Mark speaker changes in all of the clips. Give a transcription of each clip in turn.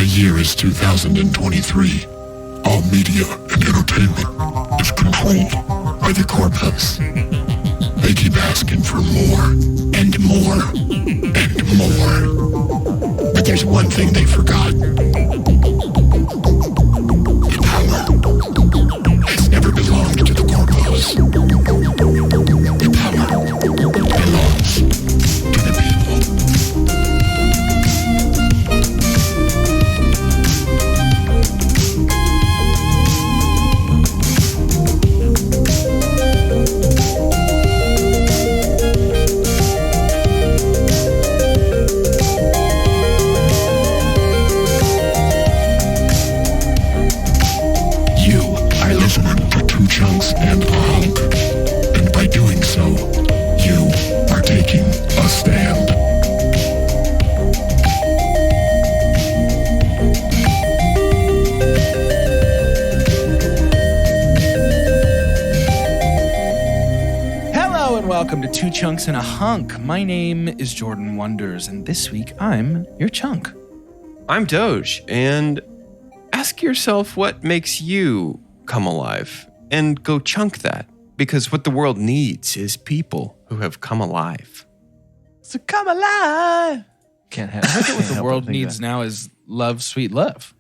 Speaker 1: The year is 2023. All media and entertainment is controlled by the cobwebs. They keep asking for more and more and more. But there's one thing they forgot. The power has never belonged to the cobwebs. The power belongs to the people. Chunks and a Hunk, and by doing so, you are taking a stand.
Speaker 2: Hello and welcome to Two Chunks and a Hunk. My name is Jordan Wonders, and this week I'm your chunk.
Speaker 3: I'm Doge, and ask yourself what makes you come alive. And go chunk that, because what the world needs is people who have come alive.
Speaker 2: So come alive. Can't have. I heard what the world needs now is love, sweet love.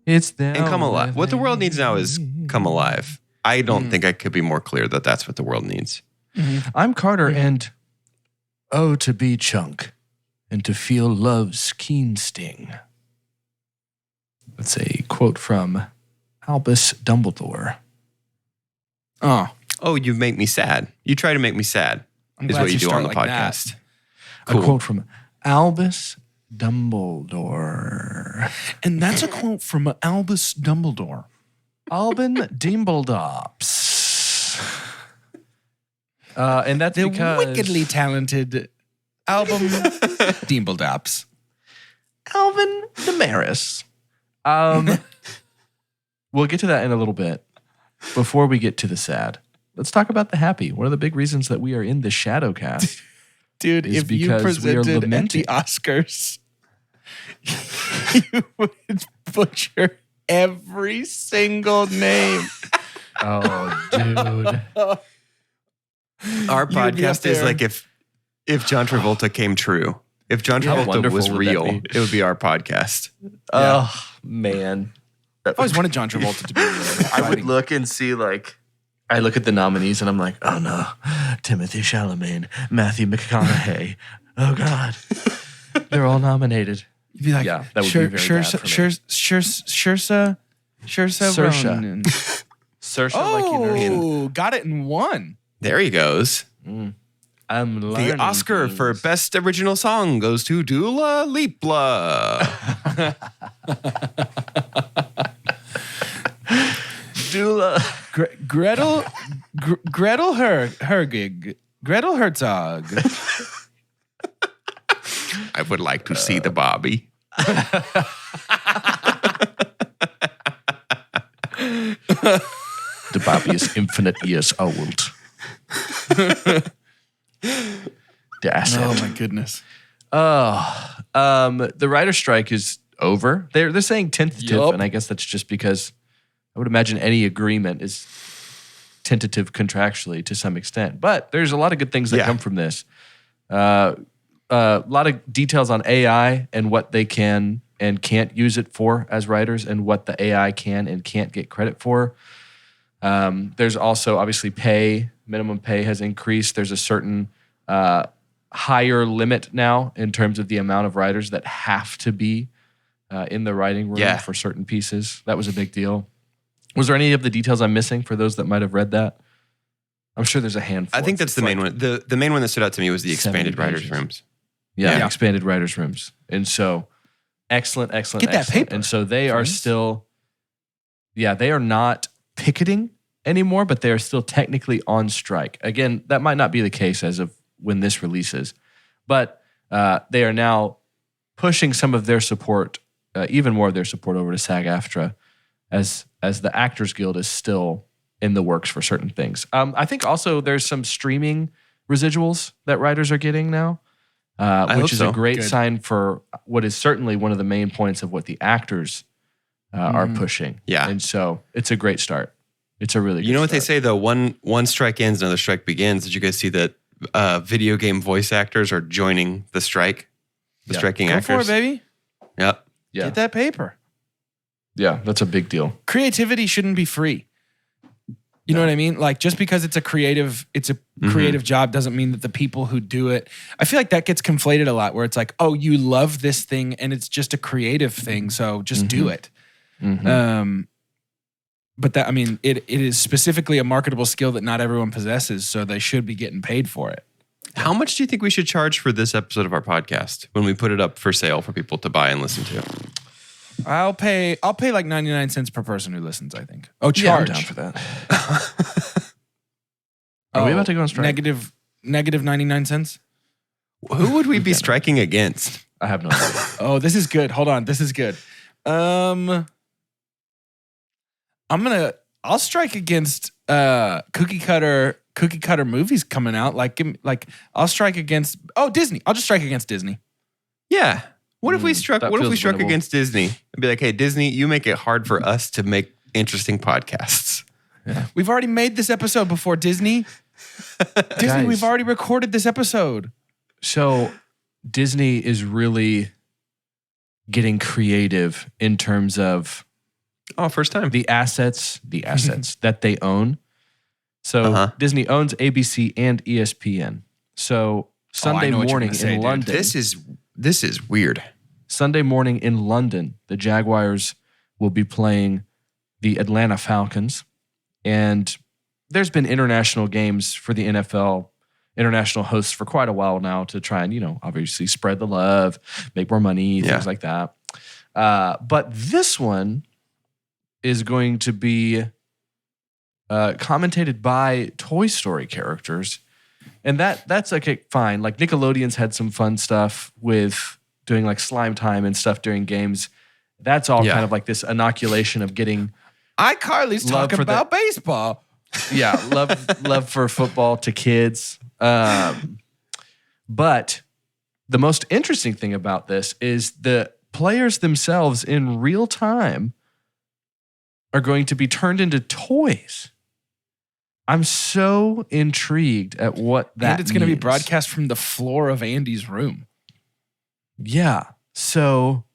Speaker 4: It's now.
Speaker 3: And come alive. What the world needs now is come alive. I don't think I could be more clear that that's what the world needs.
Speaker 4: Mm-hmm. I'm Carter, and oh, to be Chunk, and to feel love's keen sting. That's a quote from Albus Dumbledore.
Speaker 3: Oh, you make me sad. You try to make me sad, is what you do on the podcast.
Speaker 4: Cool. A quote from Albus Dumbledore.
Speaker 2: And that's a quote from Albus Dumbledore.
Speaker 4: Albin Dimbledops. And that's
Speaker 2: the
Speaker 4: because...
Speaker 2: wickedly talented album Dimbledops.
Speaker 4: Alvin Damaris. We'll get to that in a little bit. Before we get to the sad, let's talk about the happy. One of the big reasons that we are in the Shadowcast,
Speaker 2: dude,
Speaker 4: is
Speaker 2: if you
Speaker 4: because we are
Speaker 2: presented at
Speaker 4: lamenting.
Speaker 2: the Oscars, you would butcher every single name.
Speaker 4: Oh, dude.
Speaker 3: Our podcast is like if John Travolta came true. If John Travolta was real, it would be our podcast.
Speaker 4: Oh, man.
Speaker 2: I've always wanted John Travolta to be real.
Speaker 4: I would look and see, I look at the nominees and I'm like, oh no, Timothy Chalamet, Matthew McConaughey. Oh God. They're all nominated.
Speaker 2: You'd be like,
Speaker 4: yeah, that would be very bad for me.
Speaker 2: Saoirse.
Speaker 4: Saoirse,
Speaker 2: oh, got it in one.
Speaker 3: There he goes.
Speaker 4: I'm learning
Speaker 3: the Oscar
Speaker 4: things.
Speaker 3: for Best Original Song goes to Dula Lipa.
Speaker 4: Dula.
Speaker 2: Gretel Hergig. Gretel Herzog.
Speaker 3: I would like to see the Bobby.
Speaker 4: The Bobby is infinite years old. The asset.
Speaker 2: Oh my goodness.
Speaker 4: The writer's strike is over. They're saying tentative, and I guess that's just because I would imagine any agreement is tentative contractually to some extent. But there's a lot of good things that come from this. A lot of details on AI and what they can and can't use it for as writers, and what the AI can and can't get credit for. There's also obviously pay. Minimum pay has increased. There's a certain higher limit now in terms of the amount of writers that have to be in the writing room for certain pieces. That was a big deal. Was there any of the details I'm missing for those that might have read that? I'm sure the's a handful.
Speaker 3: I think that's the main one. The main one that stood out to me was the expanded writers' rooms.
Speaker 4: Yeah, expanded writers' rooms. And so, excellent.
Speaker 2: Get that paper.
Speaker 4: And so they are still, they are not picketing anymore, but they are still technically on strike. Again, that might not be the case as of when this releases, but they are now pushing some of their support, even more of their support over to SAG-AFTRA, as the Actors Guild is still in the works for certain things. I think also there's some streaming residuals that writers are getting now. which is a great
Speaker 2: Good.
Speaker 4: sign for what is certainly one of the main points of what the actors are pushing.
Speaker 3: Yeah.
Speaker 4: And so it's a great start. It's a really good
Speaker 3: You know what they
Speaker 4: start.
Speaker 3: say though? One strike ends, another strike begins. Did you guys see that video game voice actors are joining the strike? The striking
Speaker 2: Go
Speaker 3: actors.
Speaker 2: for it, baby.
Speaker 3: Yep.
Speaker 4: Yeah.
Speaker 2: Get that paper.
Speaker 4: Yeah, that's a big deal.
Speaker 2: Creativity shouldn't be free. You know what I mean? Like just because it's a creative job doesn't mean that the people who do it. I feel like that gets conflated a lot where it's like, oh, you love this thing and it's just a creative thing, so just do it. But that, I mean, it is specifically a marketable skill that not everyone possesses, so they should be getting paid for it.
Speaker 3: How much do you think we should charge for this episode of our podcast when we put it up for sale for people to buy and listen to?
Speaker 2: I'll pay like 99 cents per person who listens, I think. Oh,
Speaker 4: Yeah, I'm
Speaker 2: charge.
Speaker 4: down for that. Are we about to go on strike?
Speaker 2: Negative 99 cents?
Speaker 3: Who would we be striking against?
Speaker 4: I have no idea.
Speaker 2: Oh, this is good. Hold on. This is good. I'll strike against cookie cutter movies coming out. I'll strike against Disney. I'll just strike against Disney.
Speaker 3: Yeah. What if we struck
Speaker 4: feels winnable.
Speaker 3: against Disney and be like, hey, Disney, you make it hard for us to make interesting podcasts.
Speaker 2: We've already made this episode before Disney. Disney,
Speaker 4: Guys.
Speaker 2: we've already recorded this episode.
Speaker 4: So Disney is really getting creative in terms of
Speaker 3: First time.
Speaker 4: the assets that they own. So Disney owns ABC and ESPN. So Sunday
Speaker 2: know what you're
Speaker 4: morning
Speaker 2: gonna say,
Speaker 4: in
Speaker 2: dude.
Speaker 4: London.
Speaker 3: This is weird.
Speaker 4: Sunday morning in London, the Jaguars will be playing the Atlanta Falcons. And there's been international games for the NFL, international hosts for quite a while now to try and, obviously spread the love, make more money, things like that. But this one is going to be commentated by Toy Story characters. And that's okay, fine. Like Nickelodeon's had some fun stuff with doing like slime time and stuff during games. That's all kind of like this inoculation of getting
Speaker 2: iCarly's
Speaker 4: Love
Speaker 2: talking
Speaker 4: for the-
Speaker 2: about baseball.
Speaker 4: love for football to kids. But the most interesting thing about this is the players themselves in real time are going to be turned into toys. I'm so intrigued at what that
Speaker 2: And it's going to be
Speaker 4: means.
Speaker 2: broadcast from the floor of Andy's room.
Speaker 4: Yeah. So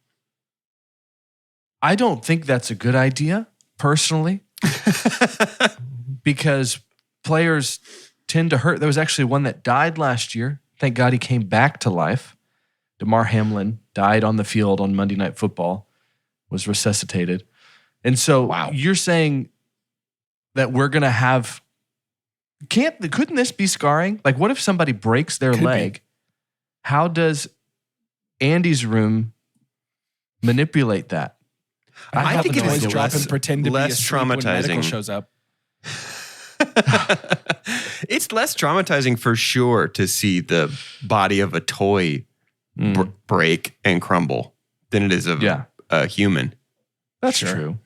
Speaker 4: I don't think that's a good idea, personally, because players tend to hurt. There was actually one that died last year. Thank God he came back to life. DeMar Hamlin died on the field on Monday Night Football, was resuscitated. And so you're saying that we're going to have... Couldn't this be scarring? Like, what if somebody breaks their leg? How does Andy's room manipulate that?
Speaker 3: I think it is
Speaker 2: drop and pretend to be
Speaker 3: less
Speaker 2: asleep when medical
Speaker 3: traumatizing.
Speaker 2: shows up.
Speaker 3: It's less traumatizing for sure to see the body of a toy break and crumble than it is of a human.
Speaker 4: That's true.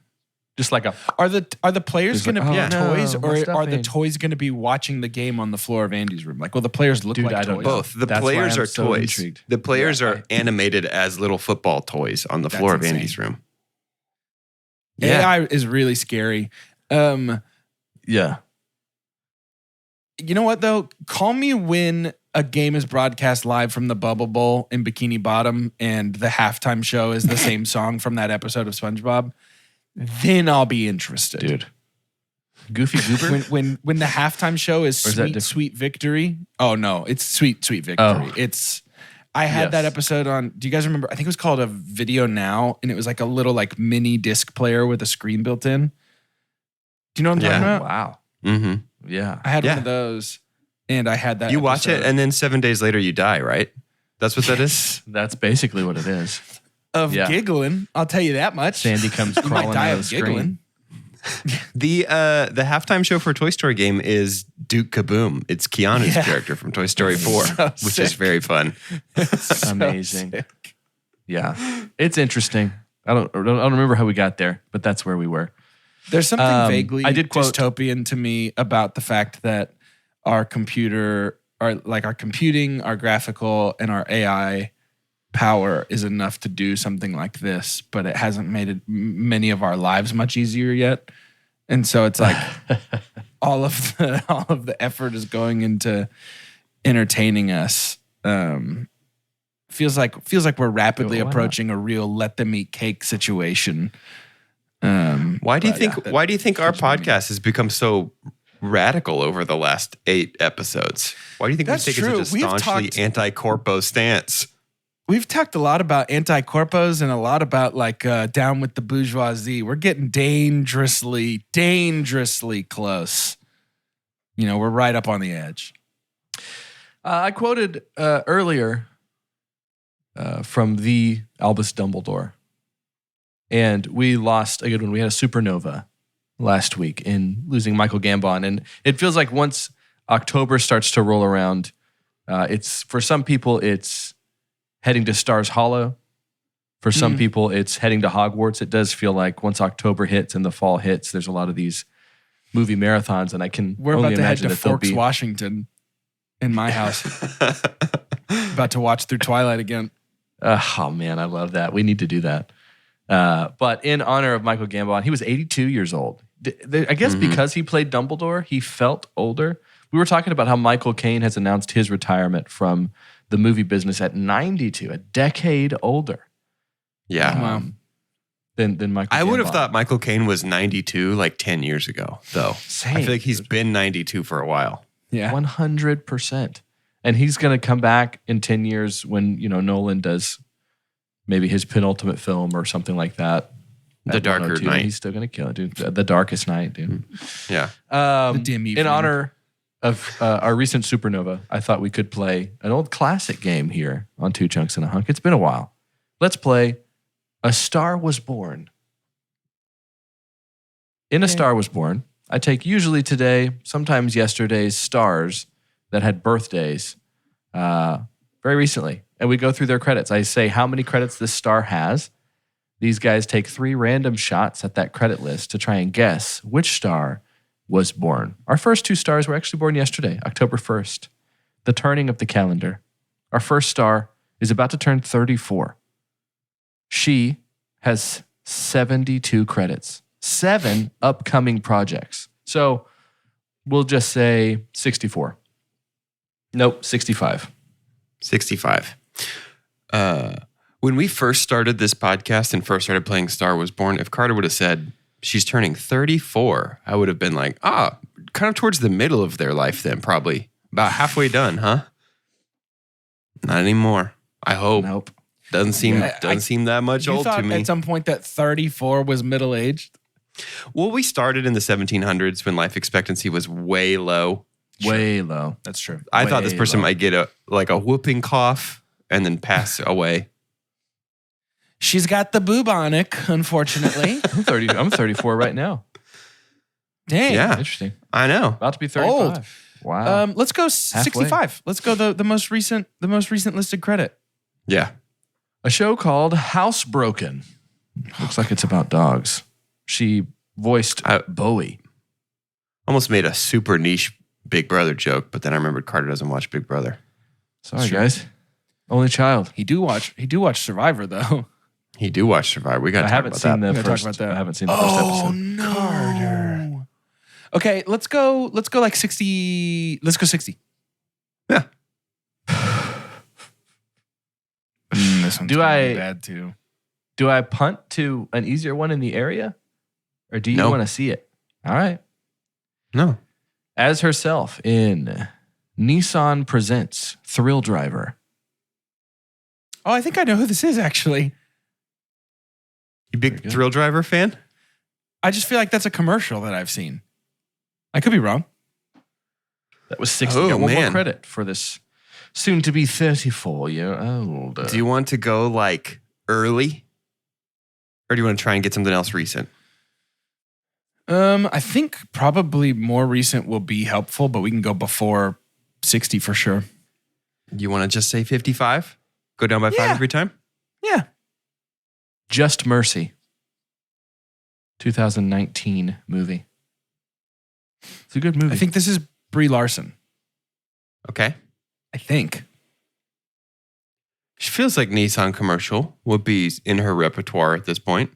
Speaker 4: Just like
Speaker 2: Are the players going to be toys,
Speaker 4: no, my
Speaker 2: or are the
Speaker 4: stuffing.
Speaker 2: toys going to be watching the game on the floor of Andy's room? Like, will the players look like
Speaker 4: I
Speaker 2: toys?
Speaker 4: don't know.
Speaker 3: Both. The
Speaker 4: That's why
Speaker 3: players
Speaker 4: I'm
Speaker 3: are
Speaker 4: so
Speaker 3: toys.
Speaker 4: intrigued.
Speaker 3: The players are animated as little football toys on the floor of
Speaker 2: insane.
Speaker 3: Andy's room.
Speaker 2: AI is really scary.
Speaker 4: Yeah.
Speaker 2: You know what though? Call me when a game is broadcast live from the Bubble Bowl in Bikini Bottom and the halftime show is the same song from that episode of SpongeBob. Then I'll be interested.
Speaker 4: Dude. Goofy Goober?
Speaker 2: When the halftime show is
Speaker 4: Or is that
Speaker 2: Sweet
Speaker 4: different?
Speaker 2: Sweet Victory. Oh no, it's Sweet Sweet Victory.
Speaker 4: Oh.
Speaker 2: I had
Speaker 4: Yes.
Speaker 2: that episode on. Do you guys remember? I think it was called a Video Now, and it was like a little like mini disc player with a screen built in. Do you know what I'm talking about?
Speaker 4: Wow.
Speaker 3: Mm-hmm.
Speaker 4: Yeah.
Speaker 2: I had one of those, and I had that.
Speaker 3: You watch it,
Speaker 2: episode
Speaker 3: and then 7 days later you die, right? That's what that is?
Speaker 4: That's basically what it is.
Speaker 2: of giggling. I'll tell you that much.
Speaker 4: Sandy comes
Speaker 2: You
Speaker 4: crawling
Speaker 2: might die
Speaker 4: out of
Speaker 2: of
Speaker 4: the screen.
Speaker 2: giggling.
Speaker 3: The halftime show for Toy Story game is Duke Kaboom. It's Keanu's character from Toy Story 4, which is very fun.
Speaker 4: Amazing. Yeah. It's interesting. I don't remember how we got there, but that's where we were.
Speaker 2: There's something vaguely
Speaker 4: I did quote-
Speaker 2: dystopian to me about the fact that our computer our computing, our graphical, and our AI power is enough to do something like this, but it hasn't made many of our lives much easier yet. And so it's like all of the effort is going into entertaining us. Feels like we're rapidly approaching a real let them eat cake situation.
Speaker 3: Why do you think our podcast has become so radical over the last 8 episodes? Why do you think
Speaker 2: That's
Speaker 3: we take such a staunchly anti-corpo stance?
Speaker 2: We've talked a lot about anti-corpos and a lot about like down with the bourgeoisie. We're getting dangerously close. You know, we're right up on the edge.
Speaker 4: I quoted earlier from the Albus Dumbledore. And we lost a good one. We had a supernova last week in losing Michael Gambon. And it feels like once October starts to roll around, it's for some people, it's heading to Stars Hollow. For some people, it's heading to Hogwarts. It does feel like once October hits and the fall hits, there's a lot of these movie marathons. And
Speaker 2: we're
Speaker 4: only
Speaker 2: about to head
Speaker 4: imagine
Speaker 2: to
Speaker 4: that there'll
Speaker 2: Forks,
Speaker 4: be
Speaker 2: Washington in my house. About to watch through Twilight again.
Speaker 4: Oh, man, I love that. We need to do that. But in honor of Michael Gambon, he was 82 years old. I guess because he played Dumbledore, he felt older. We were talking about how Michael Caine has announced his retirement from the movie business at 92, a decade older.
Speaker 3: Yeah.
Speaker 4: Than Michael
Speaker 3: I would have
Speaker 4: Gambon.
Speaker 3: thought Michael Caine was 92 like 10 years ago, though.
Speaker 4: Same.
Speaker 3: I feel like he's been 92 for a while.
Speaker 2: Yeah.
Speaker 4: 100%. And he's going to come back in 10 years when, Nolan does maybe his penultimate film or something like that.
Speaker 3: The Darker Night.
Speaker 4: He's still going to kill it, dude. The Darkest Night, dude.
Speaker 3: Yeah.
Speaker 2: The dim evening.
Speaker 4: In honor of our recent supernova, I thought we could play an old classic game here on Two Chunks and a Hunk. It's been a while. Let's play A Star Was Born. In A Star Was Born, I take usually today, sometimes yesterday's stars that had birthdays very recently. And we go through their credits. I say how many credits this star has. These guys take 3 random shots at that credit list to try and guess which star was born. Our first 2 stars were actually born yesterday, October 1st, the turning of the calendar. Our first star is about to turn 34. She has 72 credits, 7 upcoming projects. So we'll just say 64. Nope, 65.
Speaker 3: 65. When we first started this podcast and first started playing Star Was Born, if Carter would have said she's turning 34, I would have been like, kind of towards the middle of their life then, probably. About halfway done, huh? Not anymore. I hope.
Speaker 4: Nope.
Speaker 3: Doesn't seem that much old to me.
Speaker 2: At some point that 34 was middle-aged?
Speaker 3: Well, we started in the 1700s when life expectancy was way low.
Speaker 4: Way low.
Speaker 2: That's true.
Speaker 3: I thought this
Speaker 4: Way
Speaker 3: person
Speaker 4: low.
Speaker 3: might get a whooping cough and then pass away.
Speaker 2: She's got the bubonic, unfortunately.
Speaker 4: I'm 34 right now.
Speaker 2: Dang.
Speaker 3: Yeah.
Speaker 4: Interesting.
Speaker 3: I know.
Speaker 4: About to be 35.
Speaker 2: Old.
Speaker 4: Wow.
Speaker 2: Let's go 65. Let's go the most recent listed credit.
Speaker 3: Yeah.
Speaker 4: A show called Housebroken. Looks like it's about dogs. She voiced Bowie.
Speaker 3: Almost made a super niche Big Brother joke, but then I remembered Carter doesn't watch Big Brother.
Speaker 4: Sorry, guys. Only child.
Speaker 2: He do watch Survivor though.
Speaker 3: He do watch Survivor. We got to talk about that.
Speaker 4: The
Speaker 2: We gotta talk
Speaker 4: first.
Speaker 2: about that.
Speaker 4: I haven't seen the first episode.
Speaker 2: no. Carter. Okay, let's go like 60. Let's go 60.
Speaker 3: Yeah.
Speaker 2: This one's
Speaker 4: Do
Speaker 2: gonna
Speaker 4: I-
Speaker 2: be bad too.
Speaker 4: Do I punt to an easier one in the area? Or do you
Speaker 3: No.
Speaker 4: want to see it? All right.
Speaker 3: No.
Speaker 4: As herself in Nissan Presents Thrill Driver.
Speaker 2: Oh, I think I know who this is actually.
Speaker 3: You big
Speaker 4: good.
Speaker 3: Thrill Driver fan?
Speaker 2: I just feel like that's a commercial that I've seen. I could be wrong.
Speaker 4: That was 60.
Speaker 3: Oh,
Speaker 4: Got one more
Speaker 3: man.
Speaker 4: credit for this soon to be 34-year-old.
Speaker 3: Do you want to go like early? Or do you want to try and get something else recent?
Speaker 2: I think probably more recent will be helpful, but we can go before 60 for sure.
Speaker 3: You want to just say 55? Go down by 5
Speaker 2: Yeah.
Speaker 3: every time?
Speaker 2: Yeah.
Speaker 4: Just Mercy. 2019 movie. It's a good movie.
Speaker 2: I think this is Brie Larson.
Speaker 3: Okay.
Speaker 2: I think.
Speaker 3: She feels like Nissan commercial would be in her repertoire at this point.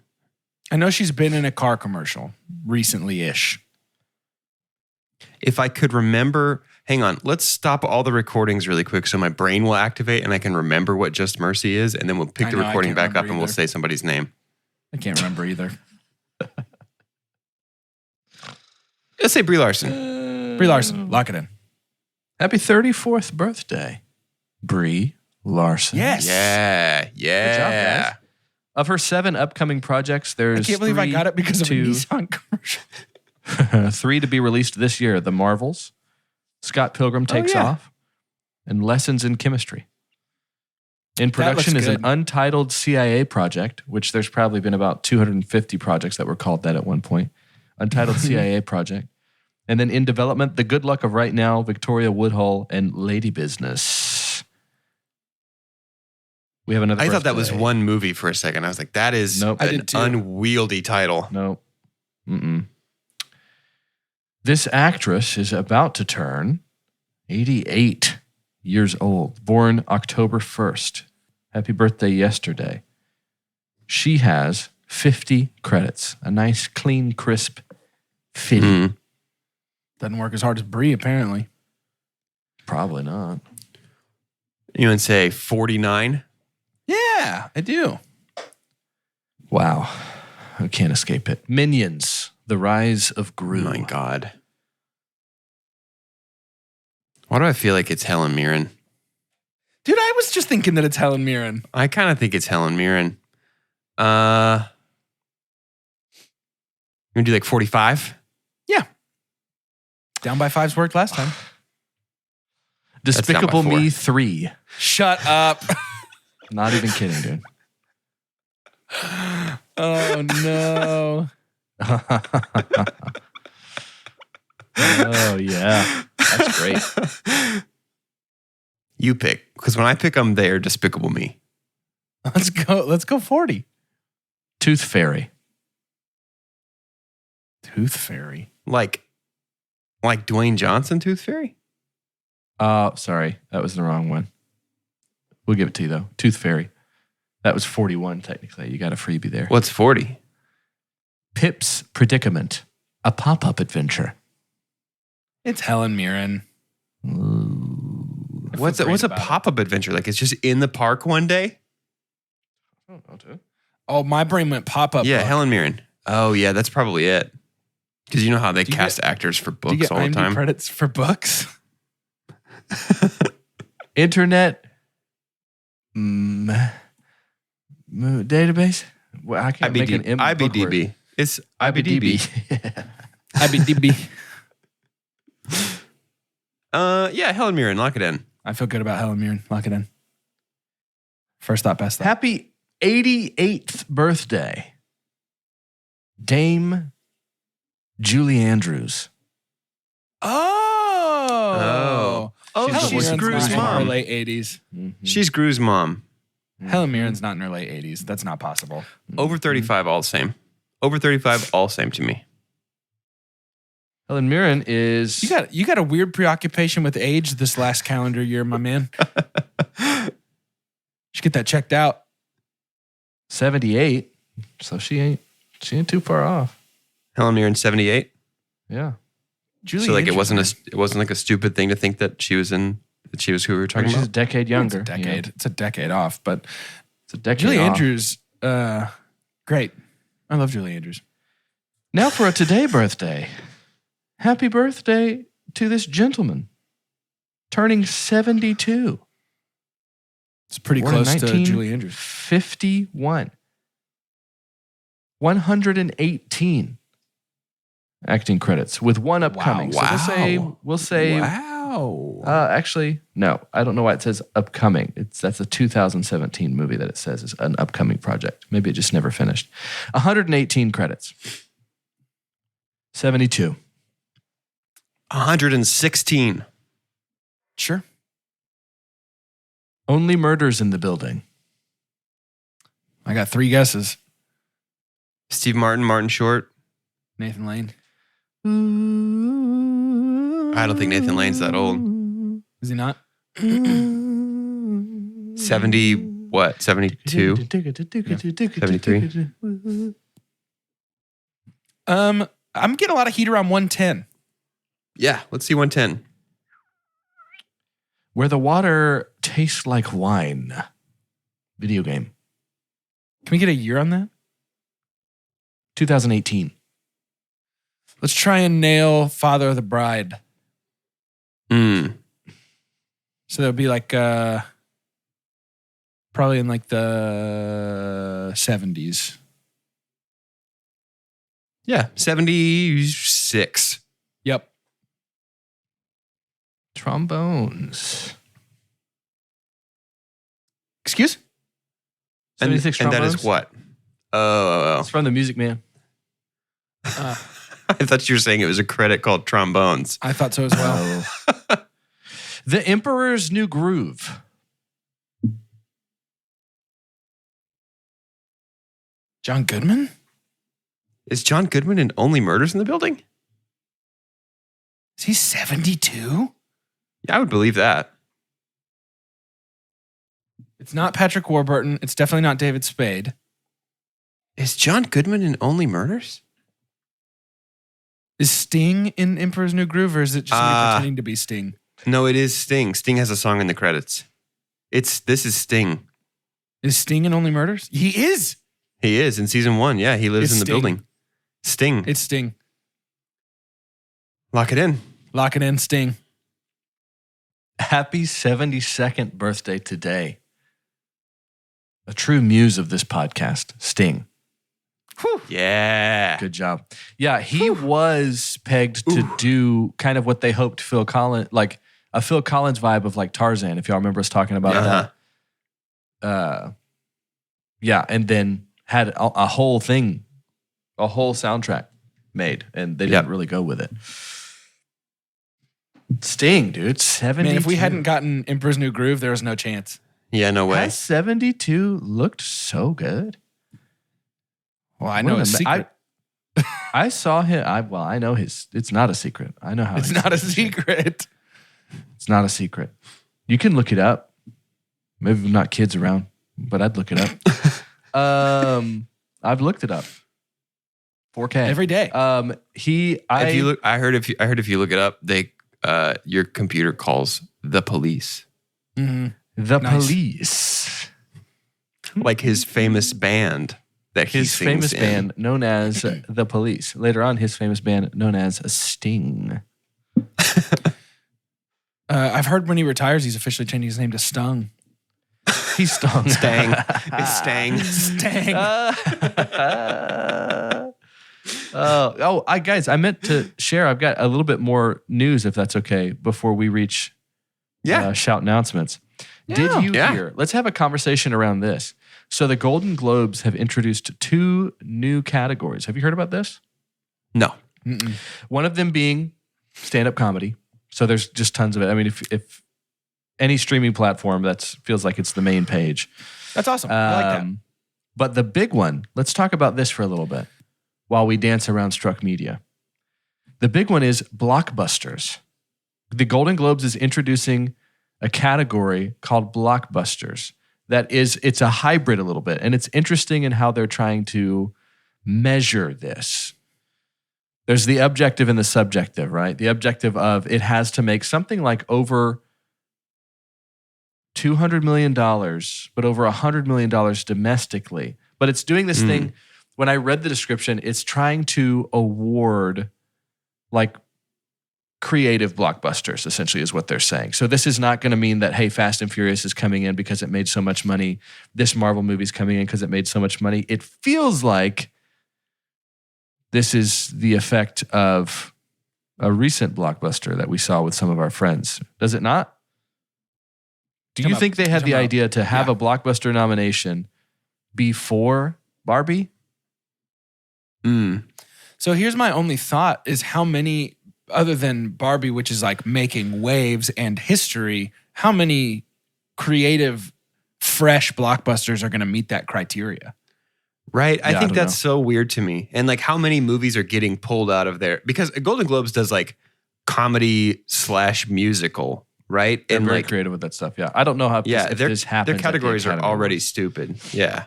Speaker 2: I know she's been in a car commercial recently-ish.
Speaker 3: If I could remember, hang on, let's stop all the recordings really quick so my brain will activate and I can remember what Just Mercy is, and then we'll pick the recording back up and we'll say somebody's name.
Speaker 2: I can't remember either.
Speaker 3: Let's say Brie Larson.
Speaker 2: Brie Larson, lock it in.
Speaker 4: Happy 34th birthday, Brie Larson.
Speaker 2: Yes.
Speaker 3: Yeah.
Speaker 4: Good job, guys. Of her 7 upcoming projects, there's
Speaker 2: I can't believe I got it because of a Nissan commercial.
Speaker 4: 3 to be released this year. The Marvels, Scott Pilgrim Takes Off, and Lessons in Chemistry. In production is an untitled CIA project, which there's probably been about 250 projects that were called that at one point. Untitled CIA project. And then in development, The Good Luck of Right Now, Victoria Woodhull, and Lady Business. We have another.
Speaker 3: I thought that was one movie for a second. I was like, that is an unwieldy title.
Speaker 4: Nope. This actress is about to turn 88 years old, born October 1st. Happy birthday yesterday. She has 50 credits. A nice, clean, crisp 50.
Speaker 2: Doesn't work as hard as Brie, apparently.
Speaker 4: Probably not.
Speaker 3: You would say 49?
Speaker 2: Yeah, I do.
Speaker 4: Wow. I can't escape it. Minions, The Rise of Gru.
Speaker 3: Oh my God. Why do I feel like it's Helen Mirren?
Speaker 2: Dude, I was just thinking that it's Helen Mirren.
Speaker 3: I kind of think it's Helen Mirren. You want to do like 45?
Speaker 2: Yeah. Down by 5's worked last time.
Speaker 4: Despicable Me 3.
Speaker 2: Shut up.
Speaker 4: Not even kidding, dude.
Speaker 2: Oh, no.
Speaker 4: Oh, yeah. That's great.
Speaker 3: You pick. Because when I pick them, they're Despicable Me.
Speaker 2: Let's go 40.
Speaker 4: Tooth Fairy.
Speaker 2: Tooth Fairy.
Speaker 3: Like Dwayne Johnson Tooth Fairy?
Speaker 4: Oh, sorry. That was the wrong one. We'll give it to you, though. Tooth Fairy. That was 41, technically. You got a freebie there.
Speaker 3: What's 40?
Speaker 4: Pip's Predicament. A pop-up adventure.
Speaker 2: It's Helen Mirren.
Speaker 3: What's a pop-up adventure? Like it's just in the park one day?
Speaker 4: I don't know, dude.
Speaker 2: Oh, my brain went pop-up.
Speaker 3: Yeah,
Speaker 2: book.
Speaker 3: Helen Mirren. Oh, yeah, that's probably it. Because you know how they cast actors for books
Speaker 2: do you get
Speaker 3: all the
Speaker 2: IMDb
Speaker 3: time.
Speaker 2: credits for books?
Speaker 4: Internet database? Well, I can't make an
Speaker 3: IBDB. It's IBDB.
Speaker 2: IBDB.
Speaker 3: Yeah, Helen Mirren, lock it in.
Speaker 2: I feel good about Helen Mirren. Lock it in. First thought, best thought.
Speaker 4: Happy 88th birthday, Dame Julie Andrews.
Speaker 2: Oh,
Speaker 3: she's Gru's
Speaker 2: in her
Speaker 3: mom.
Speaker 2: late 80s.
Speaker 4: Mm-hmm.
Speaker 3: She's Gru's mom.
Speaker 2: Helen Mirren's not in her late 80s. That's not possible.
Speaker 3: Over 35, all the same. Over 35, all same to me.
Speaker 4: Helen Mirren is...
Speaker 2: You got a weird preoccupation with age this last calendar year, my man. Should get that checked out.
Speaker 4: 78, so she ain't too far off.
Speaker 3: Helen Mirren, 78.
Speaker 4: Yeah.
Speaker 2: Julie
Speaker 3: so like
Speaker 2: Andrews,
Speaker 3: it wasn't like a stupid thing to think that she was who we were talking
Speaker 4: She's
Speaker 3: about.
Speaker 4: a decade younger.
Speaker 2: It's a decade.
Speaker 4: Yeah.
Speaker 2: It's a decade off, but
Speaker 4: It's a decade
Speaker 2: Julie
Speaker 4: off.
Speaker 2: Andrews, great. I love Julie Andrews.
Speaker 4: Now for a today birthday. Happy birthday to this gentleman. Turning 72.
Speaker 2: It's pretty
Speaker 4: Born in
Speaker 2: close to Julie Andrews.
Speaker 4: 51. 118 acting credits with one upcoming.
Speaker 3: Wow.
Speaker 4: So we'll say
Speaker 2: wow.
Speaker 4: actually, no, I don't know why it says upcoming. That's a 2017 movie that it says is an upcoming project. Maybe it just never finished. 118 credits. 72.
Speaker 3: 116.
Speaker 2: Sure.
Speaker 4: Only Murders in the Building.
Speaker 2: I got 3 guesses.
Speaker 3: Steve Martin, Martin Short.
Speaker 2: Nathan Lane.
Speaker 3: I don't think Nathan Lane's that old.
Speaker 2: Is he not?
Speaker 3: 70, what? 72? 73?
Speaker 2: I'm getting a lot of heat around 110.
Speaker 3: Yeah, let's see 110.
Speaker 4: Where the water tastes like wine. Video game.
Speaker 2: Can we get a year on that?
Speaker 4: 2018.
Speaker 2: Let's try and nail Father of the Bride.
Speaker 3: Mm.
Speaker 2: So that'll be like probably in like the 70s.
Speaker 3: Yeah, 76.
Speaker 2: Yep.
Speaker 4: Trombones.
Speaker 2: Excuse?
Speaker 4: 76
Speaker 3: and that
Speaker 4: trombones.
Speaker 3: is what? Oh.
Speaker 4: It's from the Music Man.
Speaker 3: I thought you were saying it was a credit called Trombones.
Speaker 2: I thought so as well.
Speaker 4: The Emperor's New Groove.
Speaker 2: John Goodman?
Speaker 3: Is John Goodman in Only Murders in the Building?
Speaker 2: Is he 72?
Speaker 3: Yeah, I would believe that.
Speaker 2: It's not Patrick Warburton. It's definitely not David Spade.
Speaker 3: Is John Goodman in Only Murders?
Speaker 2: Is Sting in Emperor's New Groove, or is it just somebody pretending to be Sting?
Speaker 3: No, it is Sting. Sting has a song in the credits. This is Sting.
Speaker 2: Is Sting in Only Murders? He is.
Speaker 3: He is in season 1. Yeah, he lives
Speaker 2: It's
Speaker 3: in the
Speaker 2: Sting.
Speaker 3: building. Sting.
Speaker 2: It's Sting.
Speaker 3: Lock it in.
Speaker 2: Lock it in, Sting.
Speaker 4: Happy 72nd birthday today. A true muse of this podcast, Sting.
Speaker 3: Yeah.
Speaker 4: Good job. Yeah, he was pegged to do kind of what they hoped Phil Collins, like a Phil Collins vibe of like Tarzan, if y'all remember us talking about that. Yeah, and then had a whole thing, a whole soundtrack made, and they didn't really go with it. Sting, dude, 72.
Speaker 2: Man, if we hadn't gotten Emperor's New Groove, there was no chance.
Speaker 3: Yeah, no way.
Speaker 4: Has 72 looked so good?
Speaker 2: Well, I know a secret.
Speaker 4: I saw him. I know his. It's not a secret. I know how.
Speaker 2: It's not a secret.
Speaker 4: It's not a secret. You can look it up. Maybe not kids around, but I'd look it up. I've looked it up. 4K
Speaker 2: Every day.
Speaker 3: I heard if you look it up, your computer calls the police.
Speaker 2: Mm-hmm.
Speaker 4: The
Speaker 2: Nice.
Speaker 4: Police.
Speaker 3: Like his famous band that he
Speaker 4: His
Speaker 3: sings
Speaker 4: famous
Speaker 3: in.
Speaker 4: band known as The Police. Later on, his famous band known as Sting.
Speaker 2: I've heard when he retires, he's officially changing his name to Stung.
Speaker 4: He's Stung.
Speaker 3: Stang. It's Stang.
Speaker 2: Stang.
Speaker 4: Guys, I meant to share. I've got a little bit more news, if that's okay, before we reach shout announcements. Did you hear? Let's have a conversation around this. So the Golden Globes have introduced 2 new categories. Have you heard about this?
Speaker 3: No.
Speaker 2: Mm-mm.
Speaker 4: One of them being stand-up comedy. So there's just tons of it. I mean, if any streaming platform, that feels like it's the main page.
Speaker 2: That's awesome. I like that.
Speaker 4: But the big one, let's talk about this for a little bit while we dance around Struck Media. The big one is blockbusters. The Golden Globes is introducing a category called blockbusters. It's a hybrid a little bit, and it's interesting in how they're trying to measure this. There's the objective and the subjective, right? The objective of it has to make something like over $200 million, but over $100 million domestically. But it's doing this thing, when I read the description, it's trying to award like creative blockbusters, essentially, is what they're saying. So this is not going to mean that, hey, Fast and Furious is coming in because it made so much money. This Marvel movie's coming in because it made so much money. It feels like this is the effect of a recent blockbuster that we saw with some of our friends. Does it not? Do you think they had the idea to have a blockbuster nomination before Barbie?
Speaker 2: So here's my only thought is how many, other than Barbie, which is like making waves and history, how many creative, fresh blockbusters are going to meet that criteria?
Speaker 3: Right. I think
Speaker 4: don't
Speaker 3: that's
Speaker 4: know.
Speaker 3: so weird to me. And like how many movies are getting pulled out of there? Because Golden Globes does like comedy / musical, right?
Speaker 4: They're
Speaker 3: and
Speaker 4: very
Speaker 3: like,
Speaker 4: creative with that stuff. Yeah, I don't know how if this happens.
Speaker 3: Their
Speaker 4: at the
Speaker 3: categories are
Speaker 4: Academy
Speaker 3: already
Speaker 4: Awards.
Speaker 3: stupid. Yeah.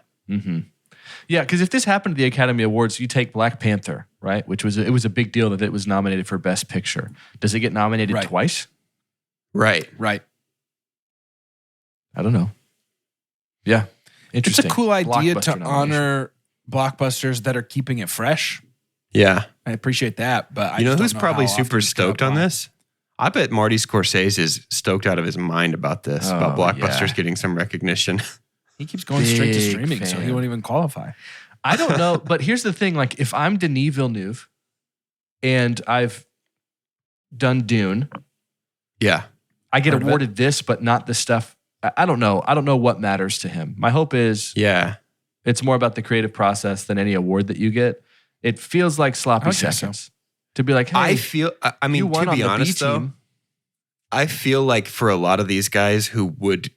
Speaker 4: Yeah, because if this happened at the Academy Awards, you take Black Panther, right? Which was it was a big deal that it was nominated for Best Picture. Does it get nominated
Speaker 2: Right.
Speaker 4: twice?
Speaker 3: Right.
Speaker 2: Right.
Speaker 4: I don't know. Yeah,
Speaker 2: It's
Speaker 4: interesting.
Speaker 2: a cool idea
Speaker 4: Blockbuster
Speaker 2: to
Speaker 4: nomination.
Speaker 2: honor blockbusters that are keeping it fresh.
Speaker 3: Yeah.
Speaker 2: I appreciate that, but I
Speaker 3: You know
Speaker 2: just
Speaker 3: who's
Speaker 2: don't
Speaker 3: probably
Speaker 2: how often
Speaker 3: super
Speaker 2: it's gonna
Speaker 3: stoked on
Speaker 2: apply.
Speaker 3: this? I bet Marty Scorsese is stoked out of his mind about this, about
Speaker 4: Oh,
Speaker 3: blockbusters
Speaker 4: yeah.
Speaker 3: getting some recognition.
Speaker 2: He keeps going straight to
Speaker 4: Big
Speaker 2: streaming, so he
Speaker 4: fan.
Speaker 2: won't even qualify.
Speaker 4: I don't know, but here's the thing: like, if I'm Denis Villeneuve and I've done Dune,
Speaker 3: Yeah.
Speaker 4: I get
Speaker 2: Heard of it.
Speaker 4: awarded this, but not the stuff. I don't know. I don't know what matters to him. My hope is
Speaker 3: Yeah.
Speaker 4: it's more about the creative process than any award that you get. It feels like sloppy
Speaker 2: I would guess so.
Speaker 4: seconds to be like, hey,
Speaker 3: I feel, I mean,
Speaker 4: you won
Speaker 3: to
Speaker 4: on
Speaker 3: be
Speaker 4: the
Speaker 3: honest
Speaker 4: B
Speaker 3: though,
Speaker 4: team.
Speaker 3: I feel like for a lot of these guys who would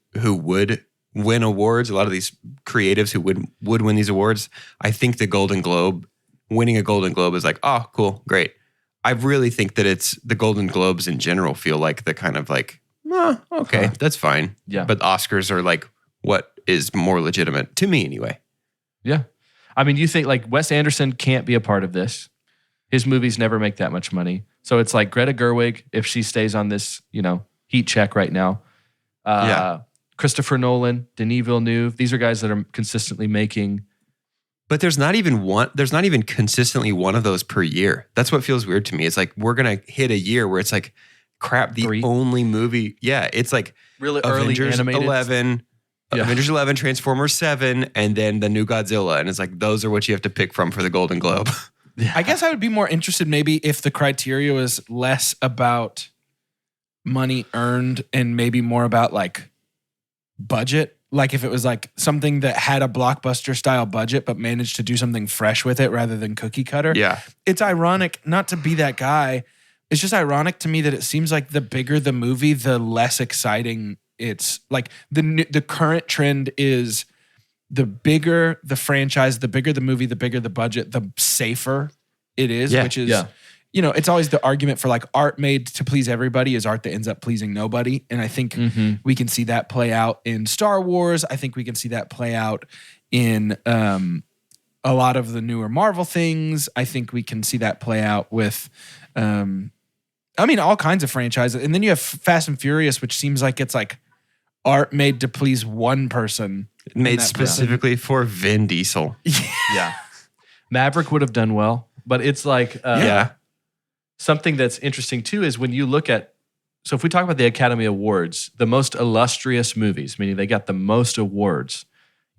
Speaker 3: win awards, a lot of these creatives who would win these awards, I think the Golden Globe, winning a Golden Globe is like, oh, cool, great. I really think that it's the Golden Globes in general feel like the kind of like, okay,
Speaker 4: Huh.
Speaker 3: that's fine.
Speaker 4: Yeah.
Speaker 3: But Oscars are like what is more legitimate to me anyway.
Speaker 4: Yeah. I mean, you think like Wes Anderson can't be a part of this. His movies never make that much money. So it's like Greta Gerwig, if she stays on this, heat check right now.
Speaker 3: Yeah.
Speaker 4: Christopher Nolan, Denis Villeneuve. These are guys that are consistently making.
Speaker 3: But there's not even consistently one of those per year. That's what feels weird to me. It's like we're gonna hit a year where it's like, crap, the
Speaker 4: 3?
Speaker 3: only movie. Yeah, it's like
Speaker 4: Really early
Speaker 3: Avengers
Speaker 4: animated.
Speaker 3: 11,
Speaker 4: Yeah.
Speaker 3: Avengers 11, Transformers 7, and then the new Godzilla. And it's like, those are what you have to pick from for the Golden Globe.
Speaker 2: I guess I would be more interested maybe if the criteria was less about money earned and maybe more about like budget. Like if it was like something that had a blockbuster style budget but managed to do something fresh with it rather than cookie cutter.
Speaker 3: Yeah.
Speaker 2: It's ironic, not to be that guy. It's just ironic to me that it seems like the bigger the movie, the less exciting it's. Like the current trend is the bigger the franchise, the bigger the movie, the bigger the budget, the safer it is,
Speaker 3: Yeah,
Speaker 2: which is,
Speaker 4: yeah.
Speaker 2: It's always the argument for like art made to please everybody is art that ends up pleasing nobody. And I think we can see that play out in Star Wars. I think we can see that play out in a lot of the newer Marvel things. I think we can see that play out with, all kinds of franchises. And then you have Fast and Furious, which seems like it's like art made to please one person.
Speaker 3: Made
Speaker 2: that
Speaker 3: specifically for Vin Diesel.
Speaker 4: Yeah. Maverick would have done well, but it's like
Speaker 3: Yeah.
Speaker 4: something that's interesting too is when you look at, so if we talk about the Academy Awards, the most illustrious movies, meaning they got the most awards,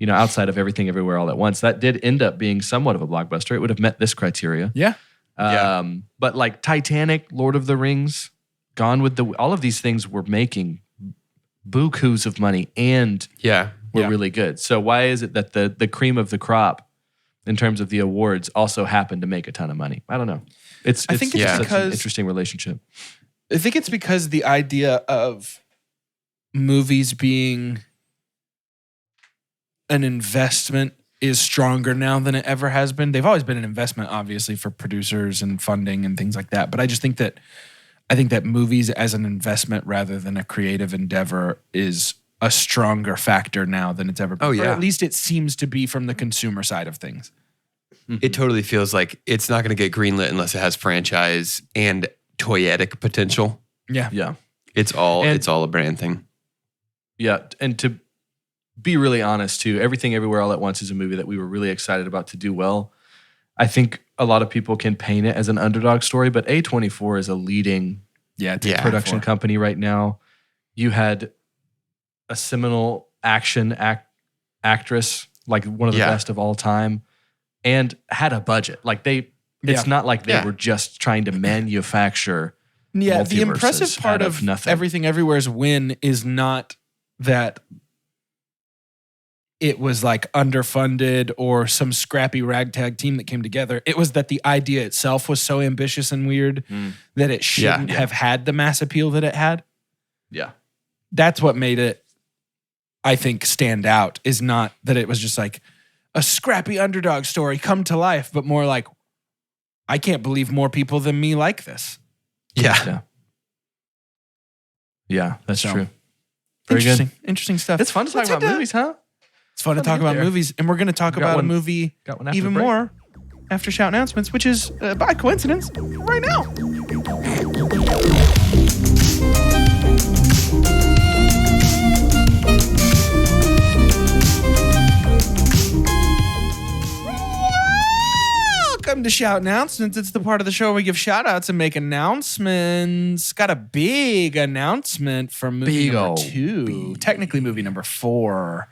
Speaker 4: outside of Everything Everywhere All at Once, that did end up being somewhat of a blockbuster. It would have met this criteria.
Speaker 2: Yeah.
Speaker 4: But like Titanic, Lord of the Rings, Gone with the, all of these things were making bukus of money and
Speaker 3: Yeah.
Speaker 4: were
Speaker 2: Yeah.
Speaker 4: really good. So why is it that the cream of the crop in terms of the awards also happened to make a ton of money? I don't know.
Speaker 2: I think it's
Speaker 4: such an
Speaker 2: because-
Speaker 4: interesting relationship.
Speaker 2: I think it's because the idea of movies being an investment is stronger now than it ever has been. They've always been an investment, obviously, for producers and funding and things like that. But I just think that movies as an investment rather than a creative endeavor is a stronger factor now than it's ever been.
Speaker 3: Oh,
Speaker 2: Or
Speaker 3: yeah.
Speaker 2: at least it seems to be from the consumer side of things.
Speaker 3: It totally feels like it's not going to get greenlit unless it has franchise and toyetic potential.
Speaker 2: Yeah.
Speaker 4: Yeah.
Speaker 3: It's all
Speaker 4: And-
Speaker 3: a brand thing.
Speaker 4: Yeah. And to be really honest too, Everything Everywhere All at Once is a movie that we were really excited about to do well. I think a lot of people can paint it as an underdog story, but A24 is a leading
Speaker 2: Yeah.
Speaker 3: Yeah.
Speaker 4: production company right now. You had a seminal action actress, like one of the
Speaker 3: Yeah.
Speaker 4: best of all time, and had a budget. Like it's
Speaker 2: Yeah.
Speaker 4: not like they
Speaker 3: Yeah.
Speaker 4: were just trying to manufacture.
Speaker 2: Yeah, the
Speaker 4: multiverses
Speaker 2: impressive part
Speaker 4: out of
Speaker 2: of
Speaker 4: nothing.
Speaker 2: Everything Everywhere's win is not that it was like underfunded or some scrappy ragtag team that came together. It was that the idea itself was so ambitious and weird that it shouldn't
Speaker 3: Yeah.
Speaker 2: have had the mass appeal that it had.
Speaker 4: Yeah.
Speaker 2: That's what made it, I think, stand out, is not that it was just like a scrappy underdog story come to life, but more like, I can't believe more people than me like this.
Speaker 3: Yeah.
Speaker 4: Yeah. Yeah, that's
Speaker 2: So,
Speaker 4: true. Very good.
Speaker 2: Interesting stuff.
Speaker 4: It's fun to talk about movies, huh?
Speaker 2: It's fun to talk about movies, and we're going to talk
Speaker 4: Got
Speaker 2: about
Speaker 4: one-
Speaker 2: a movie
Speaker 4: got one after
Speaker 2: even
Speaker 4: the break.
Speaker 2: more after shout announcements, which is by coincidence right now. Welcome to Shout Announcements. It's the part of the show where we give shout outs and make announcements. Got a big announcement for movie
Speaker 4: Big
Speaker 2: number
Speaker 4: ol'
Speaker 2: 2. Technically movie number 4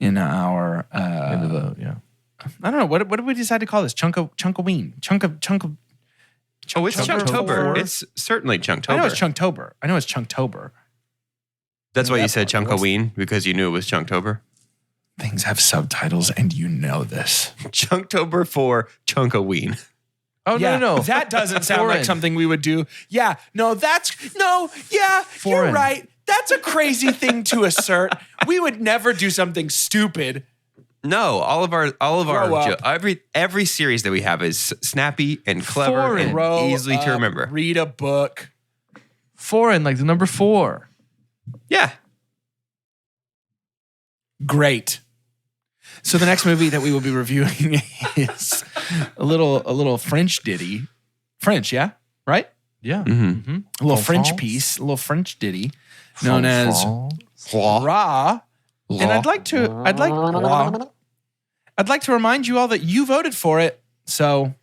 Speaker 2: in our
Speaker 4: Yeah.
Speaker 2: I don't know. What did we decide to call this? Chunkoween.
Speaker 3: Oh, it's
Speaker 2: Chunktober.
Speaker 3: Chunktober. It's certainly Chunktober.
Speaker 2: I know it's Chunktober.
Speaker 3: That's why
Speaker 2: that
Speaker 3: you said
Speaker 2: part.
Speaker 3: Chunkoween, because you knew it was Chunktober.
Speaker 2: Things have subtitles, and you know this.
Speaker 3: Chunktober for Chunkoween.
Speaker 4: Oh, no.
Speaker 2: That doesn't sound like
Speaker 4: Foreign.
Speaker 2: something we would do. Yeah, you're
Speaker 4: Foreign.
Speaker 2: right. That's a crazy thing to assert. We would never do something stupid.
Speaker 3: No, all of our
Speaker 2: Grow up.
Speaker 3: every series that we have is snappy and clever
Speaker 4: Foreign.
Speaker 3: and
Speaker 2: Grow
Speaker 3: easily to
Speaker 2: up,
Speaker 3: remember.
Speaker 2: Read a book.
Speaker 4: Foreign, like the number 4.
Speaker 3: Yeah.
Speaker 2: Great. So the next movie that we will be reviewing is a little French ditty. French, yeah? Right?
Speaker 4: Yeah.
Speaker 3: Mm-hmm.
Speaker 2: A little French
Speaker 4: France?
Speaker 2: piece, a little French ditty known as Ra. And I'd like to remind you all that you voted for it. So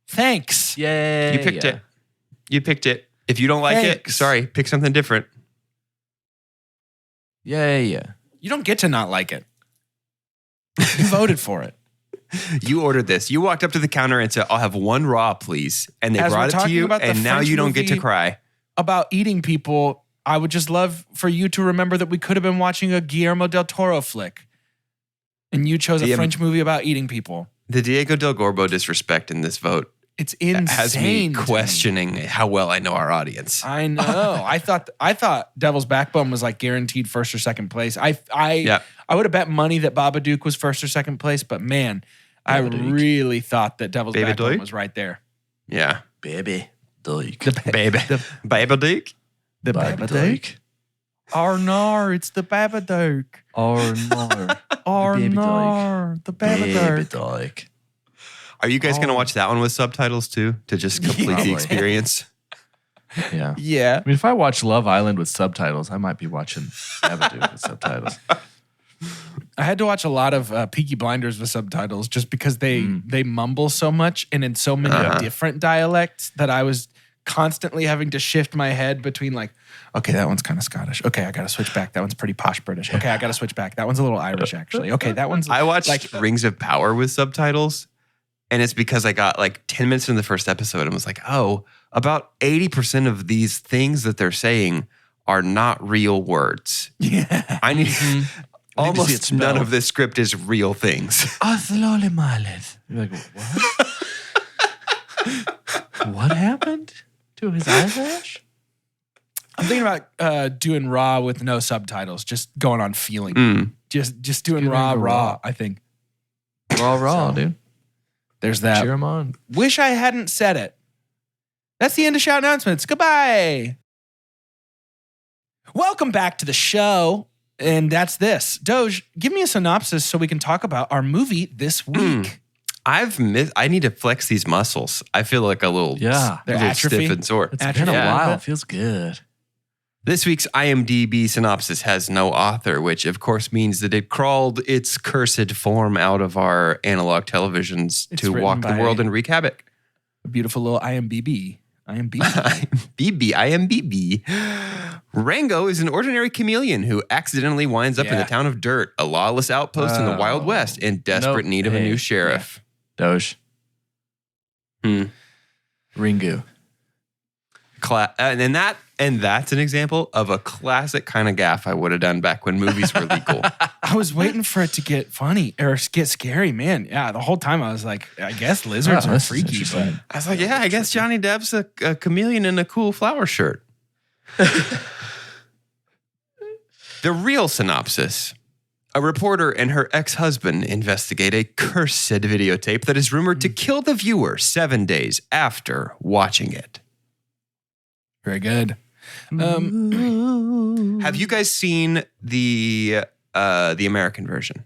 Speaker 2: thanks.
Speaker 4: Yay.
Speaker 3: You picked it. You picked it. If you don't like it,
Speaker 2: Thanks.
Speaker 3: sorry, pick something different.
Speaker 4: Yeah.
Speaker 2: You don't get to not like it. You voted for it.
Speaker 3: You ordered this. You walked up to the counter and said, "I'll have one raw, please." And they
Speaker 2: As we're
Speaker 3: brought it to
Speaker 2: talking
Speaker 3: you,
Speaker 2: about the
Speaker 3: and now
Speaker 2: French
Speaker 3: you don't get to
Speaker 2: movie-
Speaker 3: cry.
Speaker 2: About eating people, I would just love for you to remember that we could have been watching a Guillermo del Toro flick. And you chose a
Speaker 3: The-
Speaker 2: French movie about eating people.
Speaker 3: The Diego del Gorbo disrespect in this vote
Speaker 2: It's insane.
Speaker 3: has me
Speaker 2: to
Speaker 3: questioning how well I know our audience.
Speaker 2: I know. I thought Devil's Backbone was like guaranteed first or second place. I would have bet money that Babadook was first or second place, but man, I
Speaker 4: Babadook.
Speaker 2: really thought that Devil's
Speaker 3: Babadook?
Speaker 2: Backbone was right there.
Speaker 3: Yeah.
Speaker 4: Baby. Doik.
Speaker 3: Baby. Babadook?
Speaker 2: The Babadook. Arnar, it's the Babadook.
Speaker 4: Arnar.
Speaker 2: Arnar, the Babadook.
Speaker 4: Doik.
Speaker 3: Are you guys going to watch that one with subtitles too? To just complete the
Speaker 4: Probably.
Speaker 3: experience?
Speaker 4: Yeah.
Speaker 2: Yeah.
Speaker 4: I mean, if I watch Love Island with subtitles, I might be watching Babadook with subtitles.
Speaker 2: I had to watch a lot of Peaky Blinders with subtitles just because they mumble so much and in so many different dialects that I was constantly having to shift my head between like, okay, that one's kind of Scottish. Okay, I got to switch back. That one's pretty posh British. Okay, I got to switch back. That one's a little Irish actually. Okay, that one's
Speaker 3: I watched
Speaker 2: like
Speaker 3: Rings of Power with subtitles, and it's because I got like 10 minutes in the first episode and was like, oh, about 80% of these things that they're saying are not real words.
Speaker 2: yeah.
Speaker 3: I need
Speaker 4: to see it
Speaker 3: almost none
Speaker 4: spelled.
Speaker 3: of this script is real things.
Speaker 4: You're like, what? What happened to his eyelash?
Speaker 2: I'm thinking about doing Raw with no subtitles, just going on feeling. Just doing raw, I think.
Speaker 4: Raw,
Speaker 2: So,
Speaker 4: dude.
Speaker 2: There's that.
Speaker 4: Cheer him on.
Speaker 2: Wish I hadn't said it. That's the end of Shout Announcements. Goodbye. Welcome back to the show. And that's this. Doge, give me a synopsis so we can talk about our movie this week.
Speaker 3: I need to flex these muscles. I feel like a little,
Speaker 4: Yeah.
Speaker 2: They're
Speaker 3: a little
Speaker 2: atrophy.
Speaker 3: stiff and sore.
Speaker 4: It's been a
Speaker 2: Yeah.
Speaker 4: while. It feels good.
Speaker 3: This week's IMDb synopsis has no author, which of course means that it crawled its cursed form out of our analog televisions
Speaker 2: It's
Speaker 3: to
Speaker 2: written
Speaker 3: walk the
Speaker 2: by-
Speaker 3: world and wreak havoc.
Speaker 2: A beautiful little IMDb.
Speaker 3: IMDb. Rango is an ordinary chameleon who accidentally winds up in
Speaker 2: Yeah.
Speaker 3: the town of Dirt, a lawless outpost in the Wild West, in desperate need of a new sheriff.
Speaker 4: Doge. Ringu.
Speaker 3: And that's an example of a classic kind of gaffe I would have done back when movies were legal.
Speaker 2: I was waiting for it to get funny or get scary, man. Yeah, the whole time I was like, I guess lizards
Speaker 4: Oh,
Speaker 2: are
Speaker 4: this is
Speaker 2: freaky,
Speaker 4: interesting.
Speaker 2: but
Speaker 3: I was like, yeah, I guess Johnny Depp's a chameleon in a cool flower shirt. The real synopsis. A reporter and her ex-husband investigate a cursed videotape that is rumored to kill the viewer 7 days after watching it.
Speaker 2: very good.
Speaker 3: Have you guys seen the American version?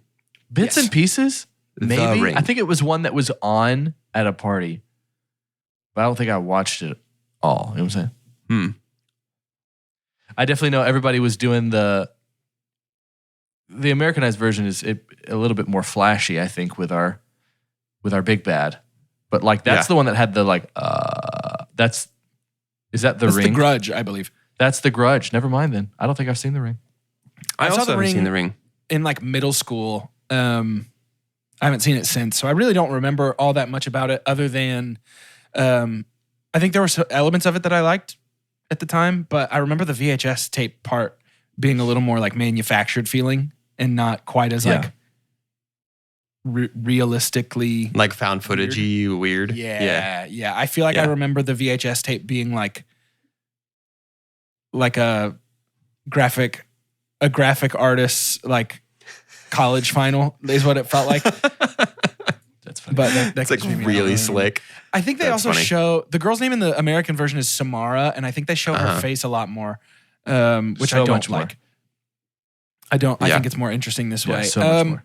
Speaker 4: Bits and pieces?
Speaker 3: The
Speaker 4: Maybe.
Speaker 3: Ring.
Speaker 4: I think it was one that was on at a party. But I don't think I watched it all. You know what I'm saying? I definitely know everybody was doing the Americanized version is a little bit more flashy, I think, with our big bad. But like that's the one that had the like is that the
Speaker 2: That's
Speaker 4: Ring?
Speaker 2: The Grudge, I believe.
Speaker 4: That's The Grudge. Never mind then. I don't think I've seen The Ring.
Speaker 3: I
Speaker 2: saw
Speaker 3: also
Speaker 2: The
Speaker 3: haven't
Speaker 2: Ring
Speaker 3: seen The Ring.
Speaker 2: in like middle school. I haven't seen it since, so I really don't remember all that much about it other than I think there were some elements of it that I liked at the time, but I remember the VHS tape part being a little more like manufactured feeling and not quite as like realistically
Speaker 3: like found footagey weird.
Speaker 2: Yeah. I feel like I remember the VHS tape being like a graphic artist's like college final is what it felt like.
Speaker 4: That's funny.
Speaker 2: But that
Speaker 3: It's like
Speaker 2: keeps me
Speaker 3: really
Speaker 2: on.
Speaker 3: slick.
Speaker 2: I think they
Speaker 3: That's
Speaker 2: also
Speaker 3: funny.
Speaker 2: show the girl's name in the American version is Samara, and I think they show her face a lot more, which
Speaker 4: So
Speaker 2: I don't
Speaker 4: much more.
Speaker 2: like. I think it's more interesting this way.
Speaker 4: So much more.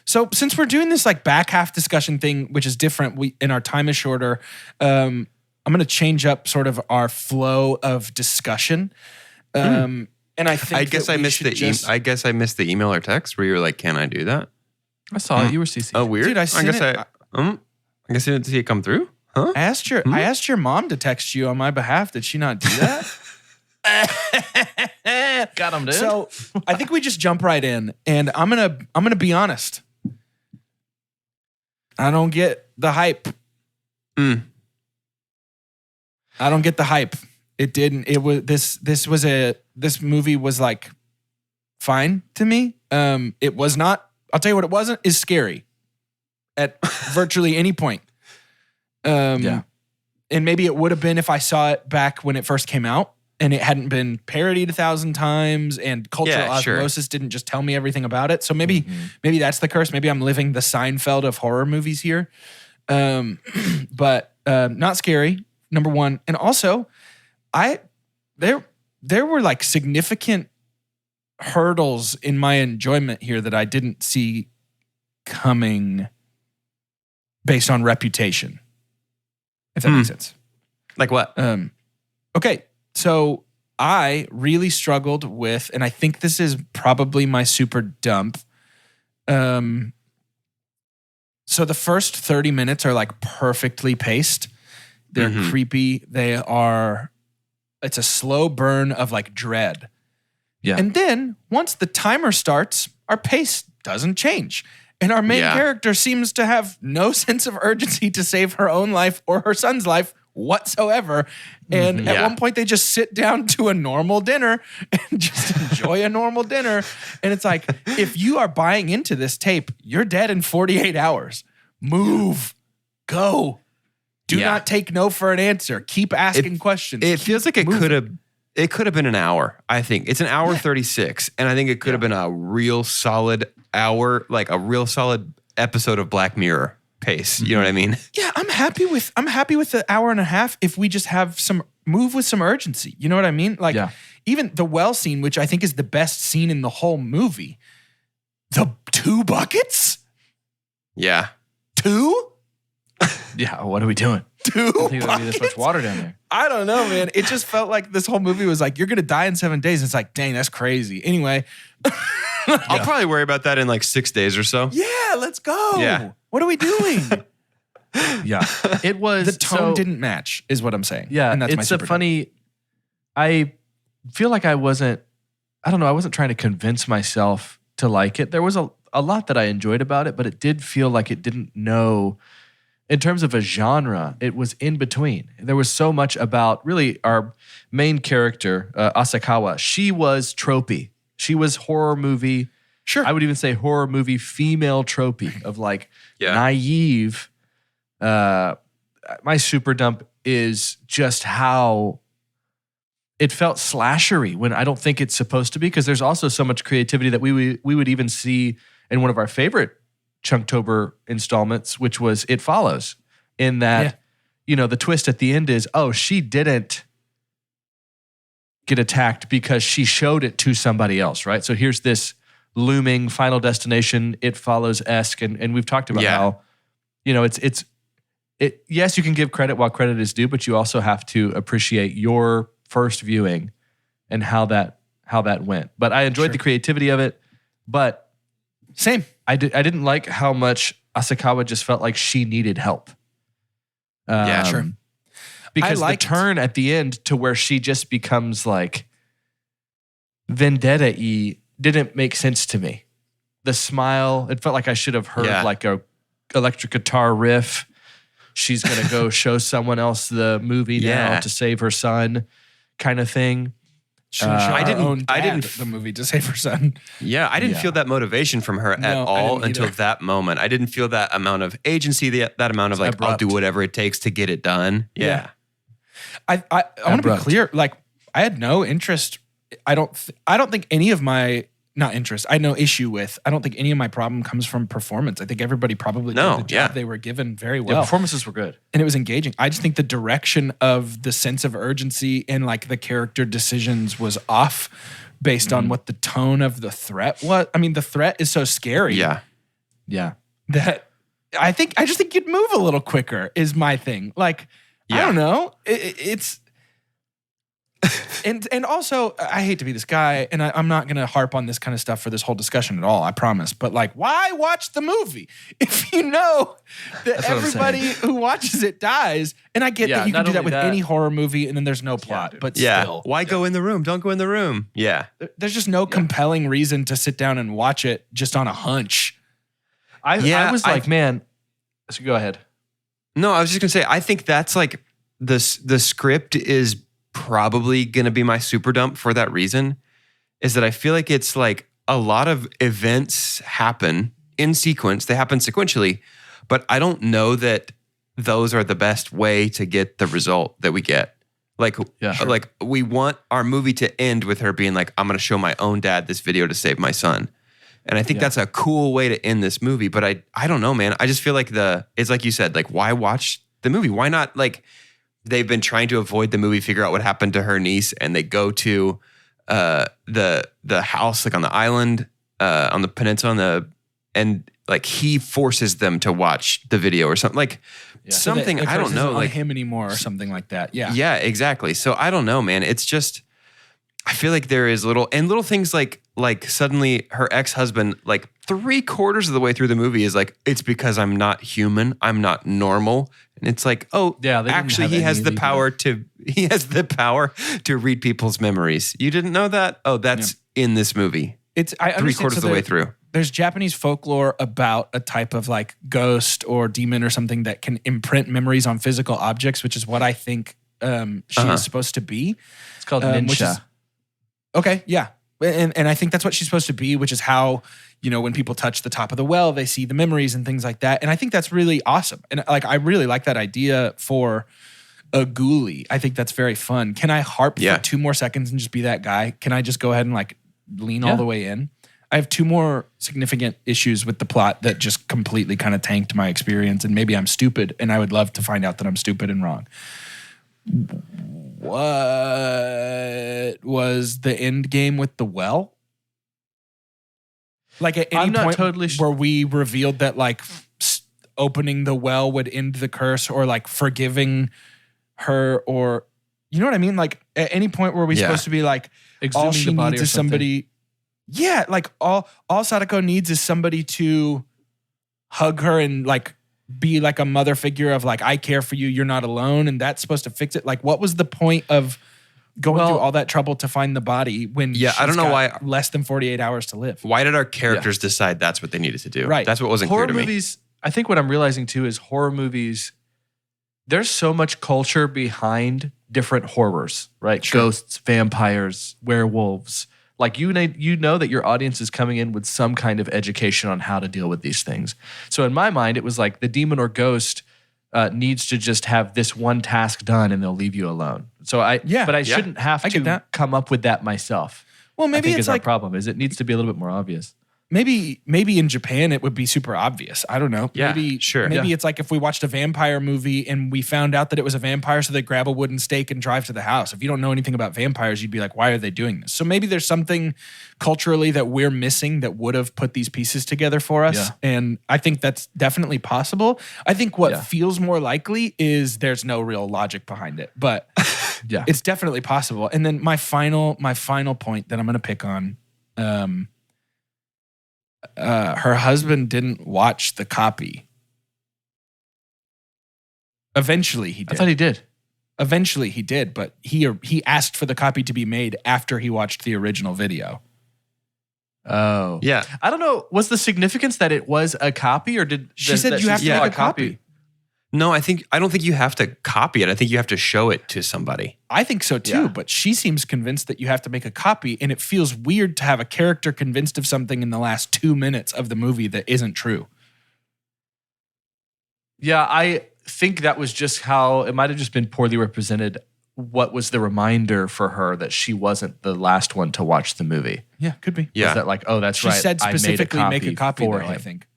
Speaker 2: So since we're doing this like back half discussion thing, which is different, and our time is shorter, I'm going to change up sort of our flow of discussion. And I think
Speaker 3: I guess I missed I guess I missed the email or text where you were like, "Can I do that?"
Speaker 4: I saw it. You were CC.
Speaker 3: Oh, weird.
Speaker 2: Dude, I
Speaker 3: guess
Speaker 2: sent it.
Speaker 3: I guess I didn't see it come through. Huh?
Speaker 2: I asked your mom to text you on my behalf. Did she not do that?
Speaker 4: Got him, dude.
Speaker 2: So I think we just jump right in, and I'm gonna be honest. I don't get the hype. I don't get the hype. It didn't. It was this movie was like fine to me. It was not. I'll tell you what it wasn't. Is scary at virtually any point. And maybe it would have been if I saw it back when it first came out and it hadn't been parodied 1,000 times and cultural osmosis didn't just tell me everything about it. So maybe that's the curse. Maybe I'm living the Seinfeld of horror movies here. But not scary, number one. And also, there were like significant hurdles in my enjoyment here that I didn't see coming based on reputation. If that makes sense.
Speaker 3: Like what?
Speaker 2: Okay, so I really struggled with, and I think this is probably my super dump. So the first 30 minutes are like perfectly paced. They're creepy. It's a slow burn of like dread.
Speaker 4: Yeah.
Speaker 2: And then once the timer starts, our pace doesn't change. And our main character seems to have no sense of urgency to save her own life or her son's life whatsoever. And at one point, they just sit down to a normal dinner and just enjoy a normal dinner. And it's like, if you are buying into this tape, you're dead in 48 hours. Move. Go. Do not take no for an answer. Keep asking questions.
Speaker 3: It feels like it could have been an hour. I think it's an hour 36, and I think it could have been a real solid hour, like a real solid episode of Black Mirror pace. You know what I mean?
Speaker 2: Yeah, I'm happy with the hour and a half if we just have move with some urgency. You know what I mean? Like even the well scene, which I think is the best scene in the whole movie. The 2 buckets?
Speaker 3: Yeah.
Speaker 2: 2?
Speaker 4: Yeah, what are we doing?
Speaker 2: 2
Speaker 4: I think there'd be
Speaker 2: buckets?
Speaker 4: this much water down there.
Speaker 2: I don't know, man. It just felt like this whole movie was like, you're going to die in 7 days. It's like, dang, that's crazy. Anyway.
Speaker 3: I'll probably worry about that in like 6 days or so.
Speaker 2: Yeah, let's go.
Speaker 3: Yeah.
Speaker 2: What are we doing?
Speaker 4: Yeah. It was.
Speaker 2: The tone didn't match, is what I'm saying.
Speaker 4: Yeah.
Speaker 2: And that's
Speaker 4: it's
Speaker 2: my
Speaker 4: a funny. I feel like I wasn't trying to convince myself to like it. There was a lot that I enjoyed about it, but it did feel like it didn't know. In terms of a genre, it was in between. There was so much about really our main character, Asakawa. She was tropey. She was horror movie.
Speaker 2: Sure.
Speaker 4: I would even say horror movie female tropey of like naive. My super dump is just how it felt slashery when I don't think it's supposed to be, because there's also so much creativity that we would even see in one of our favorite Chunktober installments, which was It Follows, in that, the twist at the end is, oh, she didn't get attacked because she showed it to somebody else, right? So here's this looming Final Destination, It Follows-esque, and we've talked about how, it's yes, you can give credit while credit is due, but you also have to appreciate your first viewing and how that went. But I enjoyed the creativity of it, but
Speaker 2: same.
Speaker 4: I didn't like how much Asakawa just felt like she needed help.
Speaker 2: Sure.
Speaker 4: Because the turn at the end to where she just becomes like vendetta-y didn't make sense to me. The smile, it felt like I should have heard like a electric guitar riff. She's going to go show someone else the movie now to save her son kind of thing.
Speaker 2: I didn't the movie to save her son.
Speaker 3: Yeah, I didn't feel that motivation from her at all until that moment. I didn't feel that amount of agency, that amount of like, I'll do whatever it takes to get it done. Yeah.
Speaker 2: I want to be clear. Like, I had no interest. I don't think any of my not interest. I had no issue with. I don't think any of my problem comes from performance. I think everybody probably did the job they were given very well.
Speaker 4: Yeah, performances were good,
Speaker 2: and it was engaging. I just think the direction of the sense of urgency and like the character decisions was off based on what the tone of the threat was. I mean, the threat is so scary.
Speaker 4: Yeah.
Speaker 2: That I just think you'd move a little quicker is my thing. Like. I don't know. It's and also I hate to be this guy, and I'm not going to harp on this kind of stuff for this whole discussion at all. I promise. But like, why watch the movie if you know that everybody who watches it dies? And I get that you can do that with any horror movie, and then there's no plot. But still,
Speaker 3: why go in the room? Don't go in the room. Yeah,
Speaker 2: there's just no compelling reason to sit down and watch it just on a hunch.
Speaker 4: I was like, man. So go ahead.
Speaker 3: No, I was just gonna say, I think that's like the script is probably gonna be my super dump for that reason, is that I feel like it's like a lot of events happen in sequence, they happen sequentially, but I don't know that those are the best way to get the result that we get. Like, like we want our movie to end with her being like, I'm gonna show my own dad this video to save my son. And I think that's a cool way to end this movie. But I don't know, man. I just feel like it's like you said, like, why watch the movie? Why not, like, they've been trying to avoid the movie, figure out what happened to her niece, and they go to the house, like on the island, on the peninsula, and like he forces them to watch the video or something. Like something,
Speaker 2: so
Speaker 3: I don't know. Like
Speaker 2: him anymore or something like that. Yeah.
Speaker 3: Yeah, exactly. So I don't know, man. It's just, I feel like there is little things like suddenly her ex-husband, like 3/4 of the way through the movie is like, it's because I'm not human. I'm not normal. And it's like, oh, actually he has the power to read people's memories. You didn't know that? Oh, that's in this movie.
Speaker 2: It's
Speaker 3: 3/4 of the way through.
Speaker 2: There's Japanese folklore about a type of like ghost or demon or something that can imprint memories on physical objects, which is what I think she is supposed to be.
Speaker 4: It's called Ninsha.
Speaker 2: Okay, yeah. And I think that's what she's supposed to be, which is how, when people touch the top of the well, they see the memories and things like that. And I think that's really awesome. And like, I really like that idea for a ghoulie. I think that's very fun. Can I harp for 2 more seconds and just be that guy? Can I just go ahead and like lean all the way in? I have 2 more significant issues with the plot that just completely kind of tanked my experience. And maybe I'm stupid, and I would love to find out that I'm stupid and wrong. What was the end game with the well? Like at any point where we revealed that like opening the well would end the curse, or like forgiving her, or you know what I mean? Like at any point where we supposed to be like, all she needs is somebody. Yeah, like all Sadako needs is somebody to hug her and like be like a mother figure of like, I care for you, you're not alone, and that's supposed to fix it. Like, what was the point of going through all that trouble to find the body when
Speaker 3: I don't know why
Speaker 2: less than 48 hours to live?
Speaker 3: Why did our characters decide that's what they needed to do?
Speaker 2: Right.
Speaker 3: That's what wasn't clear to me.
Speaker 4: Movies, I think what I'm realizing too is horror movies, there's so much culture behind different horrors, right? Sure. Ghosts, vampires, werewolves. Like you know that your audience is coming in with some kind of education on how to deal with these things. So in my mind, it was like the demon or ghost needs to just have this one task done and they'll leave you alone. So but I shouldn't have to come up with that myself.
Speaker 2: Well, maybe
Speaker 4: I think
Speaker 2: it's
Speaker 4: our problem is it needs to be a little bit more obvious.
Speaker 2: Maybe in Japan it would be super obvious. I don't know.
Speaker 3: Yeah,
Speaker 2: maybe
Speaker 3: sure.
Speaker 2: Maybe
Speaker 3: Yeah.
Speaker 2: it's like if we watched a vampire movie and we found out that it was a vampire, so they grab a wooden stake and drive to the house. If you don't know anything about vampires, you'd be like, why are they doing this? So maybe there's something culturally that we're missing that would have put these pieces together for us.
Speaker 4: Yeah.
Speaker 2: And I think that's definitely possible. I think what
Speaker 4: Yeah.
Speaker 2: feels more likely is there's no real logic behind it, but
Speaker 4: Yeah.
Speaker 2: it's definitely possible. And then my final point that I'm going to pick on, her husband didn't watch the copy. Eventually he did.
Speaker 4: I thought he did.
Speaker 2: Eventually he did, but he asked for the copy to be made after he watched the original video.
Speaker 4: Oh.
Speaker 3: Yeah.
Speaker 4: I don't know. Was the significance that it was a copy or did
Speaker 2: She said you have to
Speaker 3: yeah,
Speaker 2: make a copy.
Speaker 3: No, I don't think you have to copy it. I think you have to show it to somebody.
Speaker 2: I think so too,
Speaker 4: Yeah.
Speaker 2: but she seems convinced that you have to make a copy, and it feels weird to have a character convinced of something in the last 2 minutes of the movie that isn't true.
Speaker 4: Yeah, I think that was just how it might have just been poorly represented. What was the reminder for her that she wasn't the last one to watch the movie?
Speaker 2: Yeah, could be.
Speaker 3: Yeah.
Speaker 4: Was that like, oh, that's
Speaker 2: She
Speaker 4: right.
Speaker 2: said
Speaker 4: I made
Speaker 2: specifically make a copy
Speaker 4: for
Speaker 2: though,
Speaker 4: him.
Speaker 2: I think.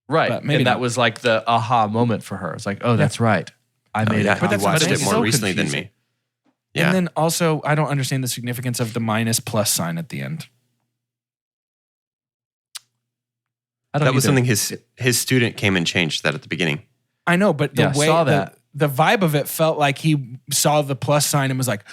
Speaker 4: Right.
Speaker 2: But maybe
Speaker 4: and that
Speaker 2: not.
Speaker 4: was like the aha moment for her. It's like, oh, that's right. I made
Speaker 3: yeah,
Speaker 4: it.
Speaker 2: But
Speaker 3: you
Speaker 2: that's
Speaker 3: watched
Speaker 2: amazing.
Speaker 3: it more
Speaker 2: So
Speaker 3: recently than
Speaker 4: confusing.
Speaker 3: me. Yeah.
Speaker 2: And then also, I don't understand the significance of the minus plus sign at the end.
Speaker 4: I don't
Speaker 3: That was
Speaker 4: either.
Speaker 3: something his student came and changed that at the beginning.
Speaker 2: I know, but the
Speaker 4: Yeah,
Speaker 2: way
Speaker 4: saw that.
Speaker 2: the vibe of it felt like he saw the plus sign and was like,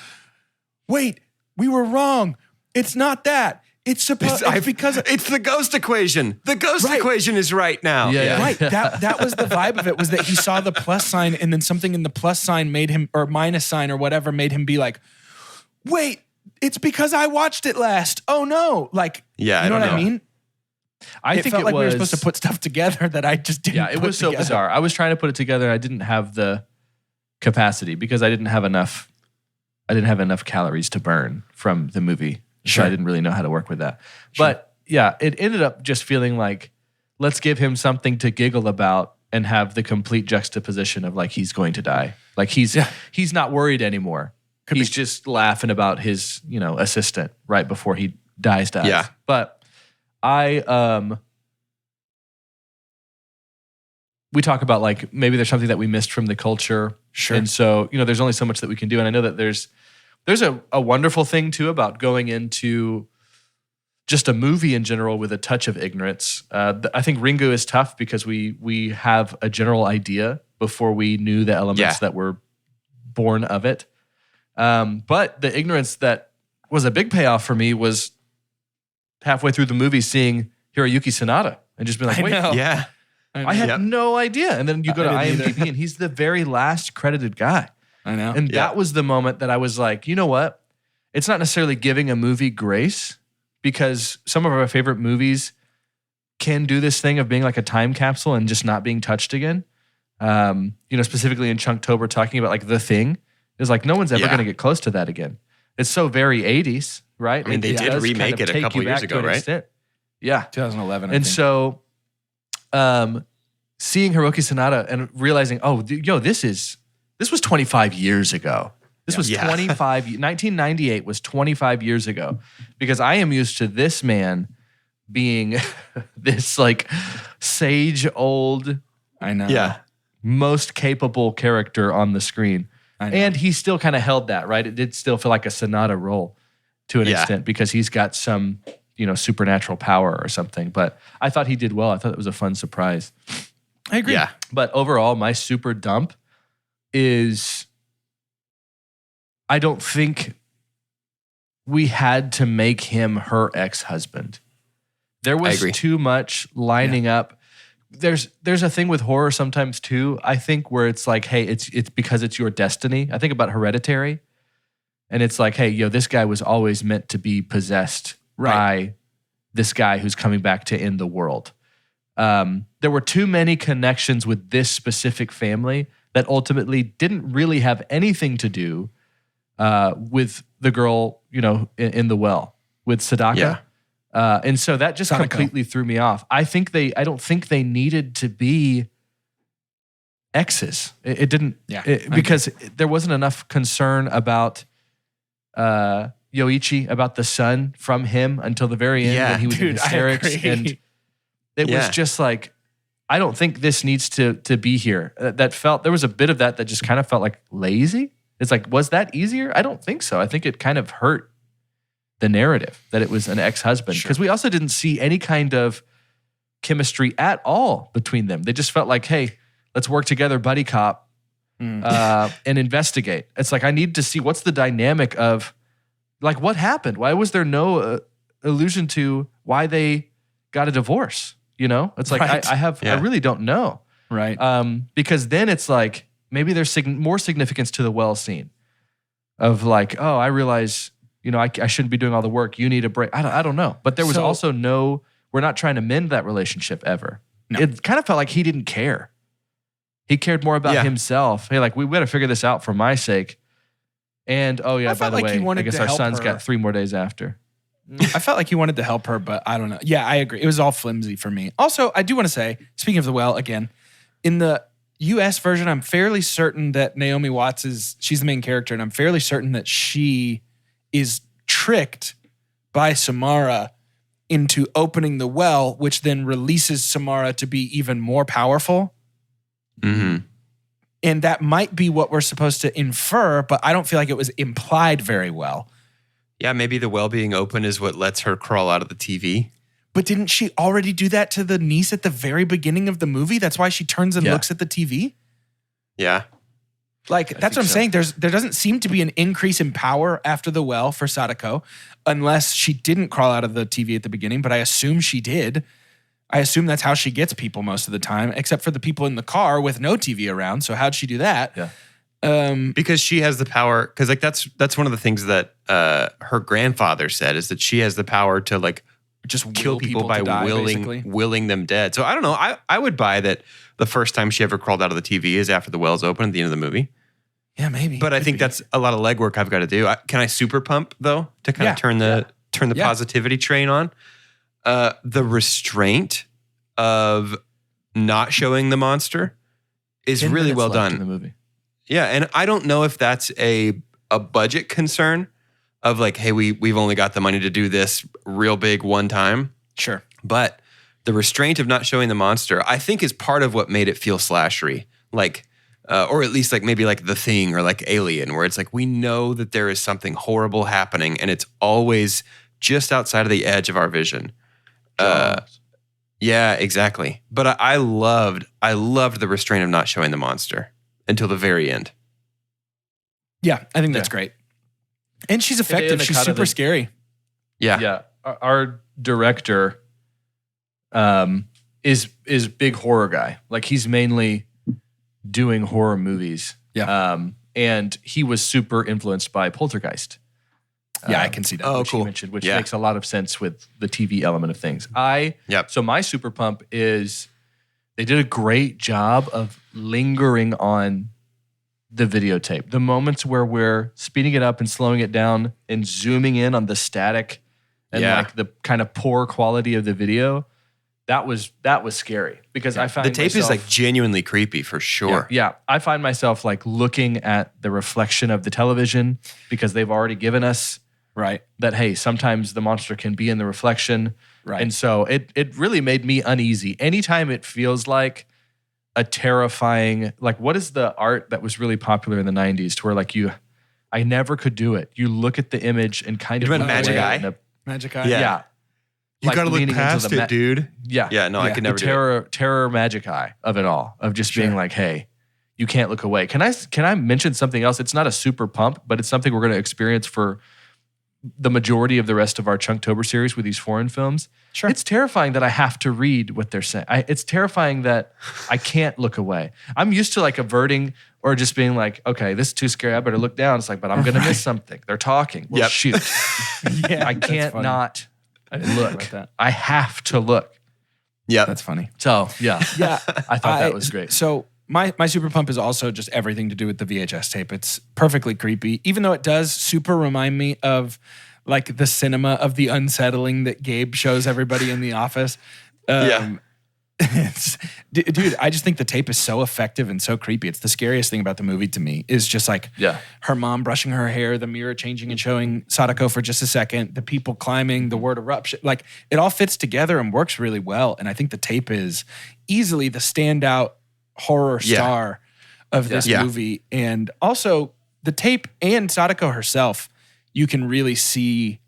Speaker 2: "Wait, we were wrong. It's not that. It's supposed. It's because
Speaker 3: It's the ghost equation. The ghost
Speaker 2: Right.
Speaker 3: equation is right now.
Speaker 4: Yeah, yeah.
Speaker 2: right. That was the vibe of it. Was that he saw the plus sign and then something in the plus sign made him, or minus sign or whatever, made him be like, "Wait, it's because I watched it last. Oh no!" Like,
Speaker 3: Yeah,
Speaker 2: you know
Speaker 3: I
Speaker 2: what
Speaker 3: don't
Speaker 2: I
Speaker 3: know.
Speaker 2: mean?
Speaker 4: I
Speaker 2: It
Speaker 4: think
Speaker 2: felt
Speaker 4: it
Speaker 2: like
Speaker 4: was,
Speaker 2: we were supposed to put stuff together that I just didn't.
Speaker 4: Yeah, it
Speaker 2: put
Speaker 4: was so
Speaker 2: together.
Speaker 4: bizarre. I was trying to put it together. I didn't have the capacity because I didn't have enough calories to burn from the movie.
Speaker 2: Sure.
Speaker 4: So I didn't really know how to work with that. But yeah, it ended up just feeling like, let's give him something to giggle about and have the complete juxtaposition of like he's going to die. Like he's not worried anymore. He's just laughing about his, assistant right before he dies.
Speaker 3: Yeah.
Speaker 4: But we talk about like maybe there's something that we missed from the culture.
Speaker 2: Sure.
Speaker 4: And so, there's only so much that we can do. And I know that there's a wonderful thing too about going into just a movie in general with a touch of ignorance. I think Ringu is tough because we have a general idea before we knew the elements that were born of it. But the ignorance that was a big payoff for me was halfway through the movie seeing Hiroyuki Sanada and just being like,
Speaker 2: I
Speaker 4: wait,
Speaker 2: know.
Speaker 3: Yeah.
Speaker 4: I had no idea. And then you go to
Speaker 2: I didn't
Speaker 4: IMDb and he's the very last credited guy.
Speaker 2: I know.
Speaker 4: And that was the moment that I was like, you know what? It's not necessarily giving a movie grace because some of our favorite movies can do this thing of being like a time capsule and just not being touched again. Specifically in Chunktober, talking about like The Thing is like no one's ever going to get close to that again. It's so very 80s, right?
Speaker 3: I mean, they did
Speaker 4: does
Speaker 3: remake
Speaker 4: kind of
Speaker 3: it a
Speaker 4: take
Speaker 3: couple
Speaker 4: you
Speaker 3: years
Speaker 4: back
Speaker 3: ago,
Speaker 4: to an
Speaker 3: right?
Speaker 4: extent. Yeah.
Speaker 2: 2011.
Speaker 4: And so seeing Hiroki Sanada and realizing, this was 25 years ago. This was 1998 was 25 years ago because I am used to this man being this like sage old,
Speaker 2: I know.
Speaker 3: Yeah.
Speaker 4: most capable character on the screen.
Speaker 2: I know.
Speaker 4: And he still kind of held that, right? It did still feel like a Sanada role to an extent because he's got some, supernatural power or something. But I thought he did well. I thought it was a fun surprise.
Speaker 2: I agree.
Speaker 3: Yeah.
Speaker 4: But overall, my super dump is I don't think we had to make him her ex-husband. There was
Speaker 3: agree.
Speaker 4: too much lining up. There's a thing with horror sometimes too, I think, where it's like, hey, it's because it's your destiny. I think about Hereditary. And it's like, hey, this guy was always meant to be possessed by this guy who's coming back to end the world. There were too many connections with this specific family that ultimately didn't really have anything to do with the girl, in the well with Sadaka.
Speaker 3: Yeah.
Speaker 4: And so that just
Speaker 2: Sadako.
Speaker 4: completely threw me off. I don't think they needed to be exes. It didn't,
Speaker 2: Yeah,
Speaker 4: because there wasn't enough concern about, Yoichi about the son from him until the very end
Speaker 3: Yeah.
Speaker 4: when he was in
Speaker 2: Dude, I
Speaker 4: hysterics.
Speaker 2: agree.
Speaker 4: And it was just like, I don't think this needs to be here. There was a bit of that just kind of felt like lazy. It's like, was that easier? I don't think so. I think it kind of hurt the narrative that it was an ex-husband. Because we also didn't see any kind of chemistry at all between them. They just felt like, hey, let's work together, buddy cop, and investigate. It's like, I need to see what's the dynamic of, like, what happened? Why was there no allusion to why they got a divorce? You know, it's like,
Speaker 2: Right.
Speaker 4: I really don't know.
Speaker 2: Right.
Speaker 4: Because then it's like, maybe there's more significance to the well scene of like, oh, I realize, you know, I shouldn't be doing all the work. You need a break. I don't know. But there was also we're not trying to mend that relationship ever. No. It kind of felt like he didn't care. He cared more about himself. Hey, like, we got to figure this out for my sake. And, oh yeah, by the way, I guess our son's got 3 more days after.
Speaker 2: I felt like he wanted to help her, but I don't know. Yeah, I agree. It was all flimsy for me. Also, I do want to say, speaking of the well, again, in the US version, I'm fairly certain that Naomi Watts she's the main character, and I'm fairly certain that she is tricked by Samara into opening the well, which then releases Samara to be even more powerful.
Speaker 3: Mm-hmm.
Speaker 2: And that might be what we're supposed to infer, but I don't feel like it was implied very well.
Speaker 3: Yeah, maybe the well being open is what lets her crawl out of the TV.
Speaker 2: But didn't she already do that to the niece at the very beginning of the movie? That's why she turns and looks at the TV?
Speaker 3: Yeah.
Speaker 2: Like, that's what I'm saying. There doesn't seem to be an increase in power after the well for Sadako, unless she didn't crawl out of the TV at the beginning, but I assume she did. I assume that's how she gets people most of the time, except for the people in the car with no TV around. So how'd she do that?
Speaker 4: Yeah.
Speaker 3: Because she has the power, because like that's one of the things that her grandfather said, is that she has the power to like
Speaker 2: just
Speaker 3: kill people by
Speaker 2: to die, basically.
Speaker 3: willing them dead. So I don't know. I would buy that the first time she ever crawled out of the TV is after the well's open at the end of the movie.
Speaker 2: Yeah, maybe.
Speaker 3: But I think that's a lot of legwork I've got to do. Can I super pump though to kind of turn the positivity train on? The restraint of not showing the monster is really well done
Speaker 4: in the movie.
Speaker 3: Yeah, and I don't know if that's a budget concern of like, hey, we've only got the money to do this real big one time.
Speaker 2: Sure.
Speaker 3: But the restraint of not showing the monster, I think, is part of what made it feel slashery. Like, or at least like maybe like The Thing or like Alien, where it's like we know that there is something horrible happening and it's always just outside of the edge of our vision. Yeah, exactly. But I loved the restraint of not showing the monster until the very end.
Speaker 2: Yeah, I think that's great. And she's effective. She's super scary.
Speaker 3: Yeah.
Speaker 4: Yeah. Our director is big horror guy. Like, he's mainly doing horror movies.
Speaker 2: Yeah.
Speaker 4: And he was super influenced by Poltergeist.
Speaker 2: Yeah, I can see that.
Speaker 3: Oh,
Speaker 4: which
Speaker 3: cool.
Speaker 4: you mentioned, which makes a lot of sense with the TV element of things. So my super pump is they did a great job of lingering on the videotape. The moments where we're speeding it up and slowing it down and zooming in on the static and like the kind of poor quality of the video, that was scary because I found
Speaker 3: the tape is like genuinely creepy for sure.
Speaker 4: Yeah, I find myself like looking at the reflection of the television because they've already given us that, hey, sometimes the monster can be in the reflection. Right. And so it really made me uneasy. Anytime it feels like a terrifying, like, what is the art that was really popular in the 90s to where like I never could do it. You look at the image and kind of
Speaker 3: Magic Eye?
Speaker 2: Magic Eye?
Speaker 4: Yeah.
Speaker 3: You
Speaker 4: Like
Speaker 3: gotta look
Speaker 4: leaning into
Speaker 3: past
Speaker 4: the
Speaker 3: it, dude.
Speaker 4: Yeah.
Speaker 3: Yeah, no, I could never do it.
Speaker 4: Terror magic eye of it all, of just being like, hey, you can't look away. Can I mention something else? It's not a super pump, but it's something we're going to experience for the majority of the rest of our Chunktober series with these foreign films.
Speaker 2: Sure.
Speaker 4: It's terrifying that I have to read what they're saying. It's terrifying that I can't look away. I'm used to like averting or just being like, okay, this is too scary. I better look down. It's like, but I'm going to miss something. They're talking. Well, shoot. I can't not look. I have to look.
Speaker 3: Yeah,
Speaker 2: that's funny.
Speaker 4: So
Speaker 2: yeah,
Speaker 4: I thought that was great.
Speaker 2: So my super pump is also just everything to do with the VHS tape. It's perfectly creepy, even though it does super remind me of like the cinema of the unsettling that Gabe shows everybody in the office. Dude, I just think the tape is so effective and so creepy. It's the scariest thing about the movie to me is just like her mom brushing her hair, the mirror changing and showing Sadako for just a second, the people climbing, the word eruption. Like it all fits together and works really well. And I think the tape is easily the standout horror star of this movie. And also the tape and Sadako herself, you can really see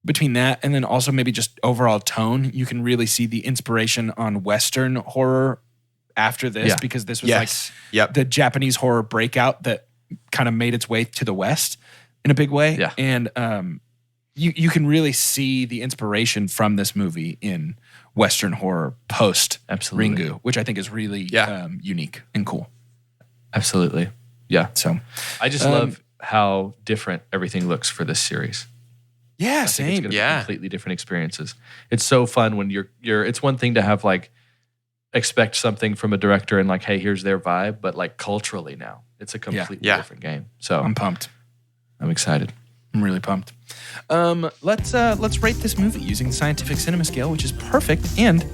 Speaker 2: between that and then also maybe just overall tone, you can really see the inspiration on Western horror after this because this was the Japanese horror breakout that kind of made its way to the West in a big way. Yeah. And you can really see the inspiration from this movie in Western horror post Ringu, which I think is really unique and cool.
Speaker 4: Absolutely. Yeah.
Speaker 2: So
Speaker 4: I just love how different everything looks for this series.
Speaker 2: Yeah,
Speaker 4: same. It's gonna be completely different experiences. It's so fun when you're. It's one thing to have like expect something from a director and like, hey, here's their vibe, but like culturally now, it's a completely different game. So
Speaker 2: I'm pumped.
Speaker 4: I'm excited.
Speaker 2: I'm really pumped. Let's rate this movie using the scientific cinema scale, which is perfect and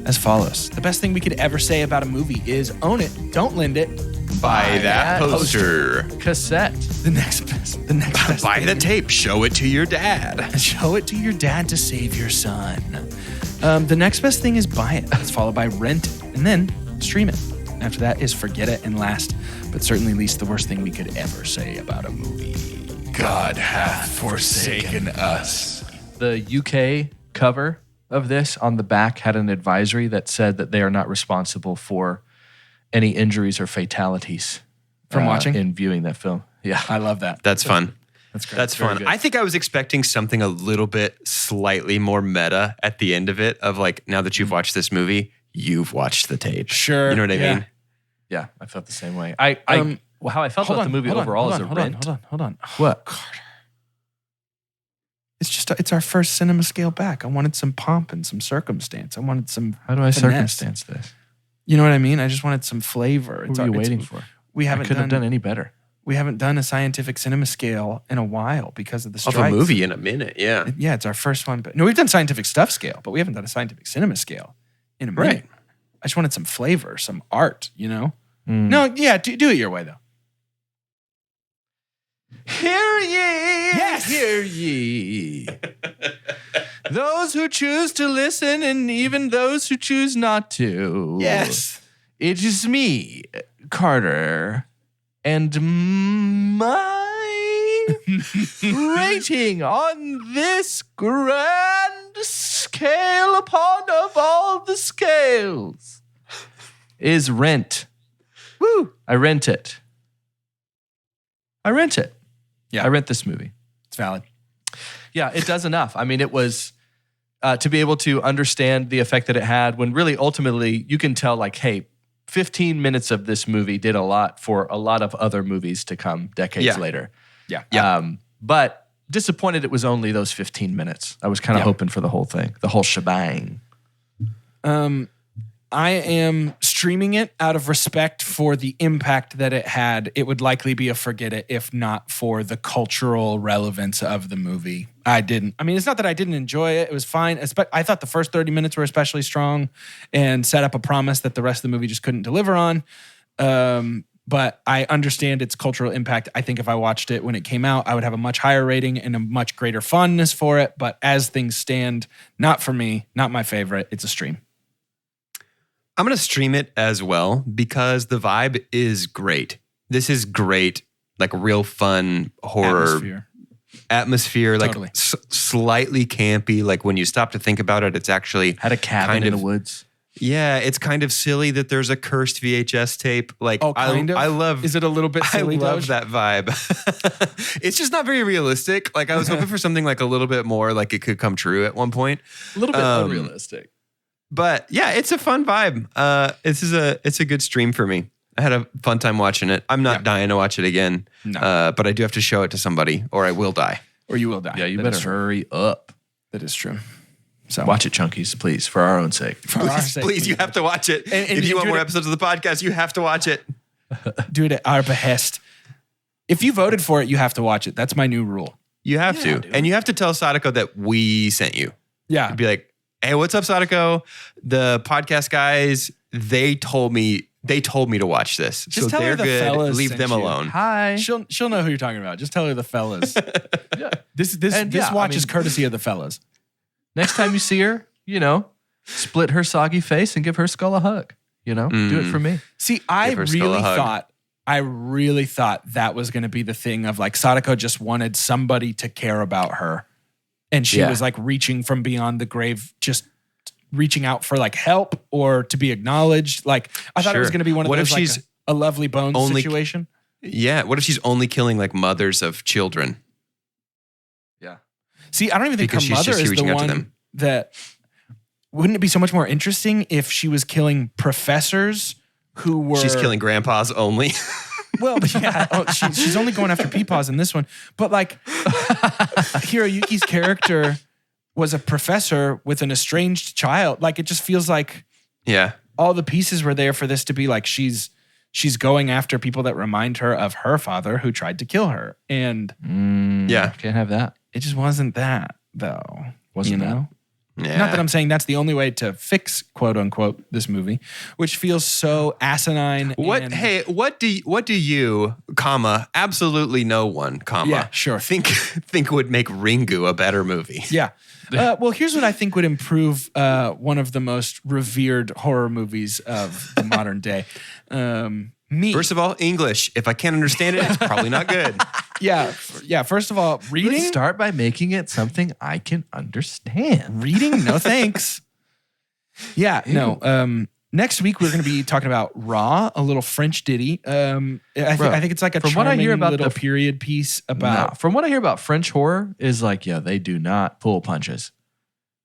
Speaker 2: as follows. The best thing we could ever say about a movie is own it, don't lend it.
Speaker 3: Buy that poster.
Speaker 4: Cassette.
Speaker 2: The next best.
Speaker 3: Buy the tape. Show it to your dad.
Speaker 2: Show it to your dad to save your son. The next best thing is buy it. It's followed by rent it, and then stream it. After that is forget it, and last, but certainly least, the worst thing we could ever say about a movie. God hath forsaken us.
Speaker 4: The UK cover of this on the back had an advisory that said that they are not responsible for any injuries or fatalities
Speaker 2: from watching
Speaker 4: and viewing that film. Yeah,
Speaker 2: I love that.
Speaker 3: That's fun.
Speaker 2: That's great.
Speaker 3: That's fun. I think I was expecting something a little bit slightly more meta at the end of it. Of like, now that you've watched this movie, you've watched the tape.
Speaker 2: Sure,
Speaker 3: you know what I mean?
Speaker 4: Yeah, I felt the same way. How I felt about the movie overall is a rent.
Speaker 2: Hold on.
Speaker 4: What,
Speaker 2: Carter? It's our first cinema scale back. I wanted some pomp and some circumstance. I wanted some.
Speaker 4: How do I
Speaker 2: finesse.
Speaker 4: circumstance this?
Speaker 2: You know what I mean? I just wanted some flavor.
Speaker 4: What are you waiting for?
Speaker 2: We haven't
Speaker 4: couldn't have done any better.
Speaker 2: We haven't done a scientific cinema scale in a while because of the strikes.
Speaker 3: Of a movie in a minute, yeah.
Speaker 2: Yeah, it's our first one. But no, we've done scientific stuff scale, but we haven't done a scientific cinema scale in a minute.
Speaker 3: Right.
Speaker 2: I just wanted some flavor, some art, you know? No, yeah, do it your way, though.
Speaker 4: Hear ye!
Speaker 2: Yes!
Speaker 4: Hear ye! Those who choose to listen and even those who choose not to.
Speaker 2: Yes.
Speaker 4: It is me, Carter, and my rating on this grand scale upon of all the scales is rent. Woo! I rent it. Yeah. I rent this movie.
Speaker 2: It's valid.
Speaker 4: Yeah, it does enough. I mean, it was to be able to understand the effect that it had when really ultimately you can tell like, hey, 15 minutes of this movie did a lot for a lot of other movies to come decades later.
Speaker 2: Yeah.
Speaker 4: But disappointed it was only those 15 minutes. I was kind of hoping for the whole thing, the whole shebang.
Speaker 2: I am streaming it out of respect for the impact that it had. It would likely be a forget it if not for the cultural relevance of the movie. I mean, it's not that I didn't enjoy it. It was fine. I thought the first 30 minutes were especially strong and set up a promise that the rest of the movie just couldn't deliver on. But I understand its cultural impact. I think if I watched it when it came out, I would have a much higher rating and a much greater fondness for it. But as things stand, not for me, not my favorite. It's a stream.
Speaker 3: I'm going to stream it as well because the vibe is great. This is great, like real fun horror atmosphere
Speaker 2: Totally.
Speaker 3: like slightly campy. Like when you stop to think about it, it's actually
Speaker 4: had a cabin in the woods.
Speaker 3: Yeah, it's kind of silly that there's a cursed VHS tape. Like, I love.
Speaker 2: Is it a little bit silly?
Speaker 3: I love that vibe. It's just not very realistic. Like I was hoping for something like a little bit more, like it could come true at one point.
Speaker 4: A little bit unrealistic.
Speaker 3: But yeah, it's a fun vibe. It's a good stream for me. I had a fun time watching it. I'm not dying to watch it again. No. But I do have to show it to somebody or I will die.
Speaker 2: Or you will die.
Speaker 4: Yeah, you better hurry up.
Speaker 2: That is true. So
Speaker 4: watch it, Chunkies, please, for our own sake.
Speaker 3: Please, you have to watch it. And if you want more episodes of the podcast, you have to watch it.
Speaker 2: Do it at our behest. If you voted for it, you have to watch it. That's my new rule.
Speaker 3: You have to. Dude. And you have to tell Sadako that we sent you.
Speaker 2: Yeah.
Speaker 3: You'd be like, Hey, what's up, Sadako? The podcast guys, they told me to watch this.
Speaker 2: Just
Speaker 3: so
Speaker 2: tell her
Speaker 3: they're
Speaker 2: the
Speaker 3: good.
Speaker 2: fellas
Speaker 3: Leave
Speaker 2: sent
Speaker 3: them
Speaker 2: you.
Speaker 3: alone.
Speaker 4: Hi.
Speaker 2: She'll know who you're talking about. Just tell her the fellas.
Speaker 4: Yeah.
Speaker 2: This
Speaker 4: And
Speaker 2: watch is courtesy of the fellas.
Speaker 4: Next time you see her, split her soggy face and give her skull a hug. Do it for me.
Speaker 2: See, I
Speaker 3: Give her skull a
Speaker 2: really
Speaker 3: hug.
Speaker 2: thought that was going to be the thing of like Sadako just wanted somebody to care about her. And she was like reaching from beyond the grave, just reaching out for like help or to be acknowledged. Like I thought it was going to be one of
Speaker 3: What
Speaker 2: those
Speaker 3: if
Speaker 2: like
Speaker 3: she's
Speaker 2: a lovely bones
Speaker 3: only-
Speaker 2: situation.
Speaker 3: Yeah. What if she's only killing like mothers of children?
Speaker 4: Yeah.
Speaker 2: See, I don't even think
Speaker 3: Because
Speaker 2: her
Speaker 3: she's
Speaker 2: mother
Speaker 3: just
Speaker 2: is the
Speaker 3: reaching out to
Speaker 2: one
Speaker 3: them.
Speaker 2: that wouldn't it be so much more interesting if she was killing professors who were
Speaker 3: She's killing grandpas only.
Speaker 2: Well, yeah, she's only going after peepaws in this one. But like Hiroyuki's character was a professor with an estranged child. Like it just feels like
Speaker 3: Yeah.
Speaker 2: all the pieces were there for this to be like she's going after people that remind her of her father who tried to kill her. And
Speaker 3: Yeah.
Speaker 4: Can't have that.
Speaker 2: it just wasn't that though.
Speaker 4: Wasn't that?
Speaker 3: Yeah.
Speaker 2: Not that I'm saying that's the only way to fix quote unquote this movie, which feels so asinine.
Speaker 3: What?
Speaker 2: and-
Speaker 3: Hey, what do you, comma, absolutely no one, comma,
Speaker 2: Yeah, sure.
Speaker 3: think would make Ringu a better movie?
Speaker 2: Yeah. Well, here's what I think would improve one of the most revered horror movies of the modern day. Me.
Speaker 3: First of all, English. If I can't understand it, it's probably not good.
Speaker 2: Yeah. First of all, reading.
Speaker 4: Let's start by making it something I can understand.
Speaker 2: Reading, no thanks. Yeah, no. Next week we're going to be talking about Raw, a little French ditty. I think it's like a
Speaker 4: from what I
Speaker 2: charming
Speaker 4: hear about
Speaker 2: little
Speaker 4: the-
Speaker 2: period piece about.
Speaker 4: From what I hear about French horror is like, they do not pull punches.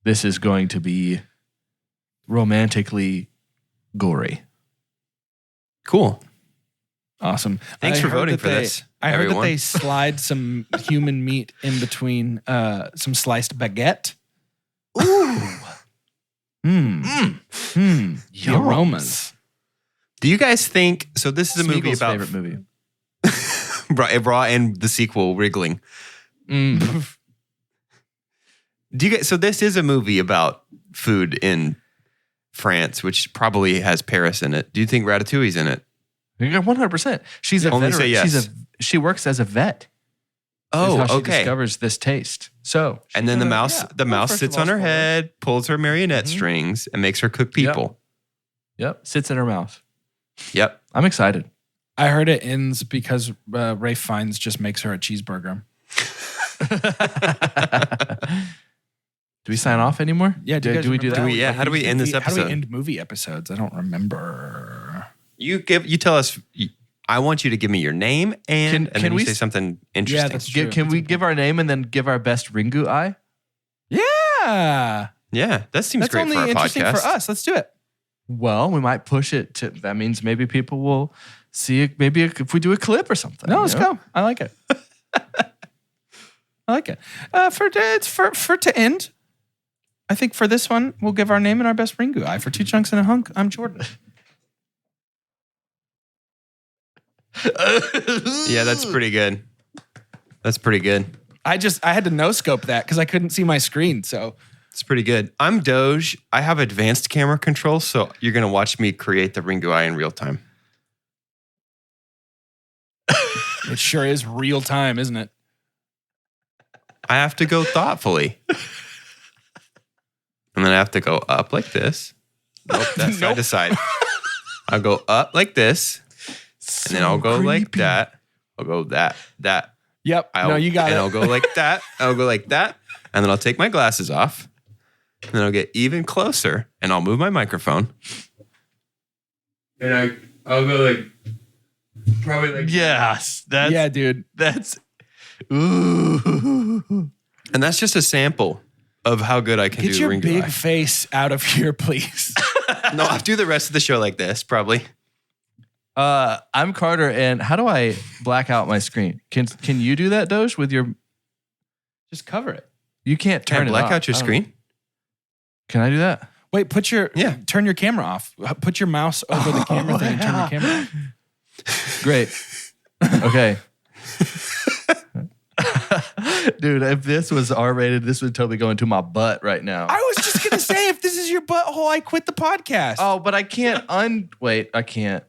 Speaker 4: This is going to be romantically gory.
Speaker 3: Cool.
Speaker 2: Awesome.
Speaker 3: Thanks for
Speaker 2: heard
Speaker 3: voting
Speaker 2: that
Speaker 3: for this,
Speaker 2: I heard that
Speaker 3: everyone.
Speaker 2: they slide some human meat in between some sliced baguette. Ooh. The aromas.
Speaker 3: Do you guys think, so this is a movie
Speaker 4: Smeagol's
Speaker 3: about
Speaker 4: favorite movie.
Speaker 3: Raw and the sequel, Wriggling. Do you guys, so this is a movie about food in France, which probably has Paris in it. Do you think Ratatouille's in it?
Speaker 4: 100%. She's a
Speaker 3: Only
Speaker 4: veteran.
Speaker 3: say yes.
Speaker 4: She works as a vet.
Speaker 3: Oh,
Speaker 4: is how she
Speaker 3: okay.
Speaker 4: discovers this taste. So,
Speaker 3: And then the mouse,
Speaker 2: first
Speaker 3: sits
Speaker 2: of all,
Speaker 3: on her
Speaker 2: spoilers.
Speaker 3: head, pulls her marionette strings, and makes her cook people.
Speaker 4: sits in her mouth.
Speaker 3: Yep.
Speaker 4: I'm excited.
Speaker 2: I heard it ends because Rafe Fiennes just makes her a cheeseburger.
Speaker 4: Do we sign off anymore?
Speaker 2: Yeah,
Speaker 4: Do we do that?
Speaker 3: How do we end this
Speaker 2: How do we
Speaker 3: episode?
Speaker 2: end movie episodes? I don't remember.
Speaker 3: You tell us. I want you to give me your name and
Speaker 4: Can
Speaker 3: then you
Speaker 4: we
Speaker 3: say something interesting.
Speaker 2: that's true.
Speaker 4: Can we give our name and then give our best Ringu eye?
Speaker 2: Yeah.
Speaker 3: Yeah, that seems
Speaker 2: That's
Speaker 3: great
Speaker 2: only
Speaker 3: for our
Speaker 2: interesting
Speaker 3: podcast.
Speaker 2: for us. Let's do it.
Speaker 4: Well, we might push it to. That means maybe people will see it. Maybe if we do a clip or something.
Speaker 2: No, let's go. I like it. I like it. For to end, I think for this one, we'll give our name and our best Ringu eye. For 2 Chunks and a Hunk, I'm Jordan.
Speaker 3: Yeah, that's pretty good. That's pretty good.
Speaker 2: I had to no scope that because I couldn't see my screen. So
Speaker 3: It's pretty good. I'm Doge. I have advanced camera control, so you're going to watch me create the Ringu eye in real time.
Speaker 2: it sure is real time, isn't it?
Speaker 3: I have to go thoughtfully. And then I have to go up like this. Nope, that's side to side. I'll go up like this. And then I'll go like that. I'll go that.
Speaker 2: Yep. No, you got
Speaker 3: and
Speaker 2: it.
Speaker 3: I'll go like that. I'll go like that. And then I'll take my glasses off. And then I'll get even closer. And I'll move my microphone. And I'll go like, probably like.
Speaker 4: Yes,
Speaker 2: yeah, dude.
Speaker 4: That's. Ooh.
Speaker 3: And that's just a sample of how good I can
Speaker 2: Get
Speaker 3: do
Speaker 2: your
Speaker 3: Ringu
Speaker 2: big
Speaker 3: eye.
Speaker 2: face out of here, please.
Speaker 3: No, I'll do the rest of the show like this, probably.
Speaker 4: I'm Carter, and how do I black out my screen? Can you do that, Doge, with your?
Speaker 2: Just cover it.
Speaker 4: You can't
Speaker 3: Can
Speaker 4: turn
Speaker 3: I black
Speaker 4: it off.
Speaker 3: out your screen?
Speaker 4: Can I do that?
Speaker 2: Wait,
Speaker 3: Yeah.
Speaker 2: turn your camera off. Put your mouse over the camera thing and turn your camera off.
Speaker 4: Great. Okay. Dude, if this was R-rated, this would totally go into my butt right now.
Speaker 2: I was just gonna say if this is your butthole, I quit the podcast.
Speaker 4: Oh, but I can't wait. I can't.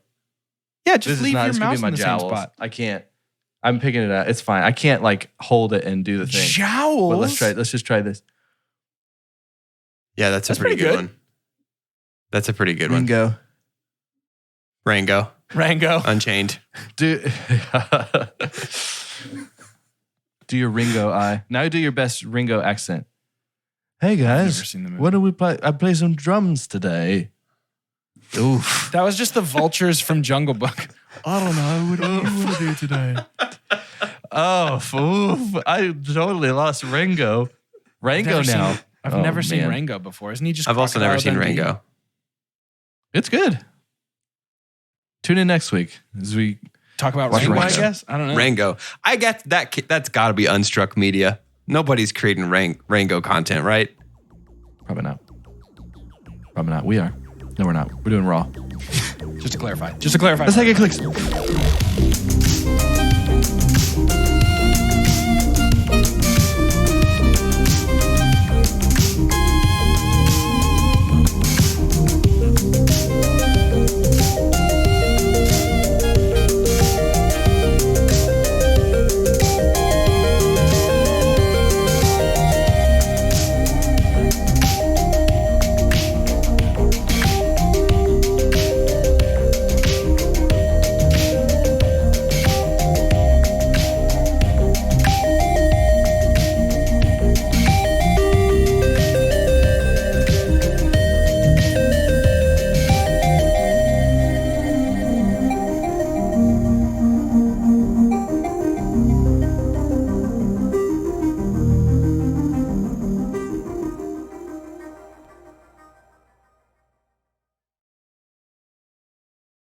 Speaker 2: Yeah, just
Speaker 4: This
Speaker 2: leave your
Speaker 4: this could
Speaker 2: mouse
Speaker 4: be my
Speaker 2: in the
Speaker 4: jowls.
Speaker 2: same spot.
Speaker 4: I can't. I'm picking it out. It's fine. I can't like hold it and do the thing.
Speaker 2: Jowls.
Speaker 4: But let's try it. Let's just try this.
Speaker 3: Yeah, that's a pretty good one. That's a pretty good one.
Speaker 4: Ringo.
Speaker 2: Rango.
Speaker 3: Unchained.
Speaker 4: Do your Ringo eye. Now do your best Ringo accent. Hey guys,
Speaker 2: never seen the movie.
Speaker 4: what do we play? I play some drums today. Oof.
Speaker 2: That was just the vultures from Jungle Book.
Speaker 4: I don't know. What do you want to do today? Oof. I totally lost Ringo. Rango now.
Speaker 2: I've
Speaker 4: Oh,
Speaker 2: never seen
Speaker 4: man.
Speaker 2: Rango before. Isn't he just?
Speaker 3: I've also never seen
Speaker 2: Crocodile Dundee?
Speaker 3: Rango.
Speaker 4: It's good. Tune in next week as we
Speaker 2: Talk about
Speaker 4: Watch
Speaker 2: Rango, I
Speaker 4: Rango.
Speaker 2: guess. I don't know.
Speaker 3: Rango. I get that. That's got to be Unstruck Media. Nobody's creating Rango content, right?
Speaker 4: probably not. Probably not. We are. No, we're not. We're doing Raw.
Speaker 2: Just to clarify.
Speaker 4: Let's take a click.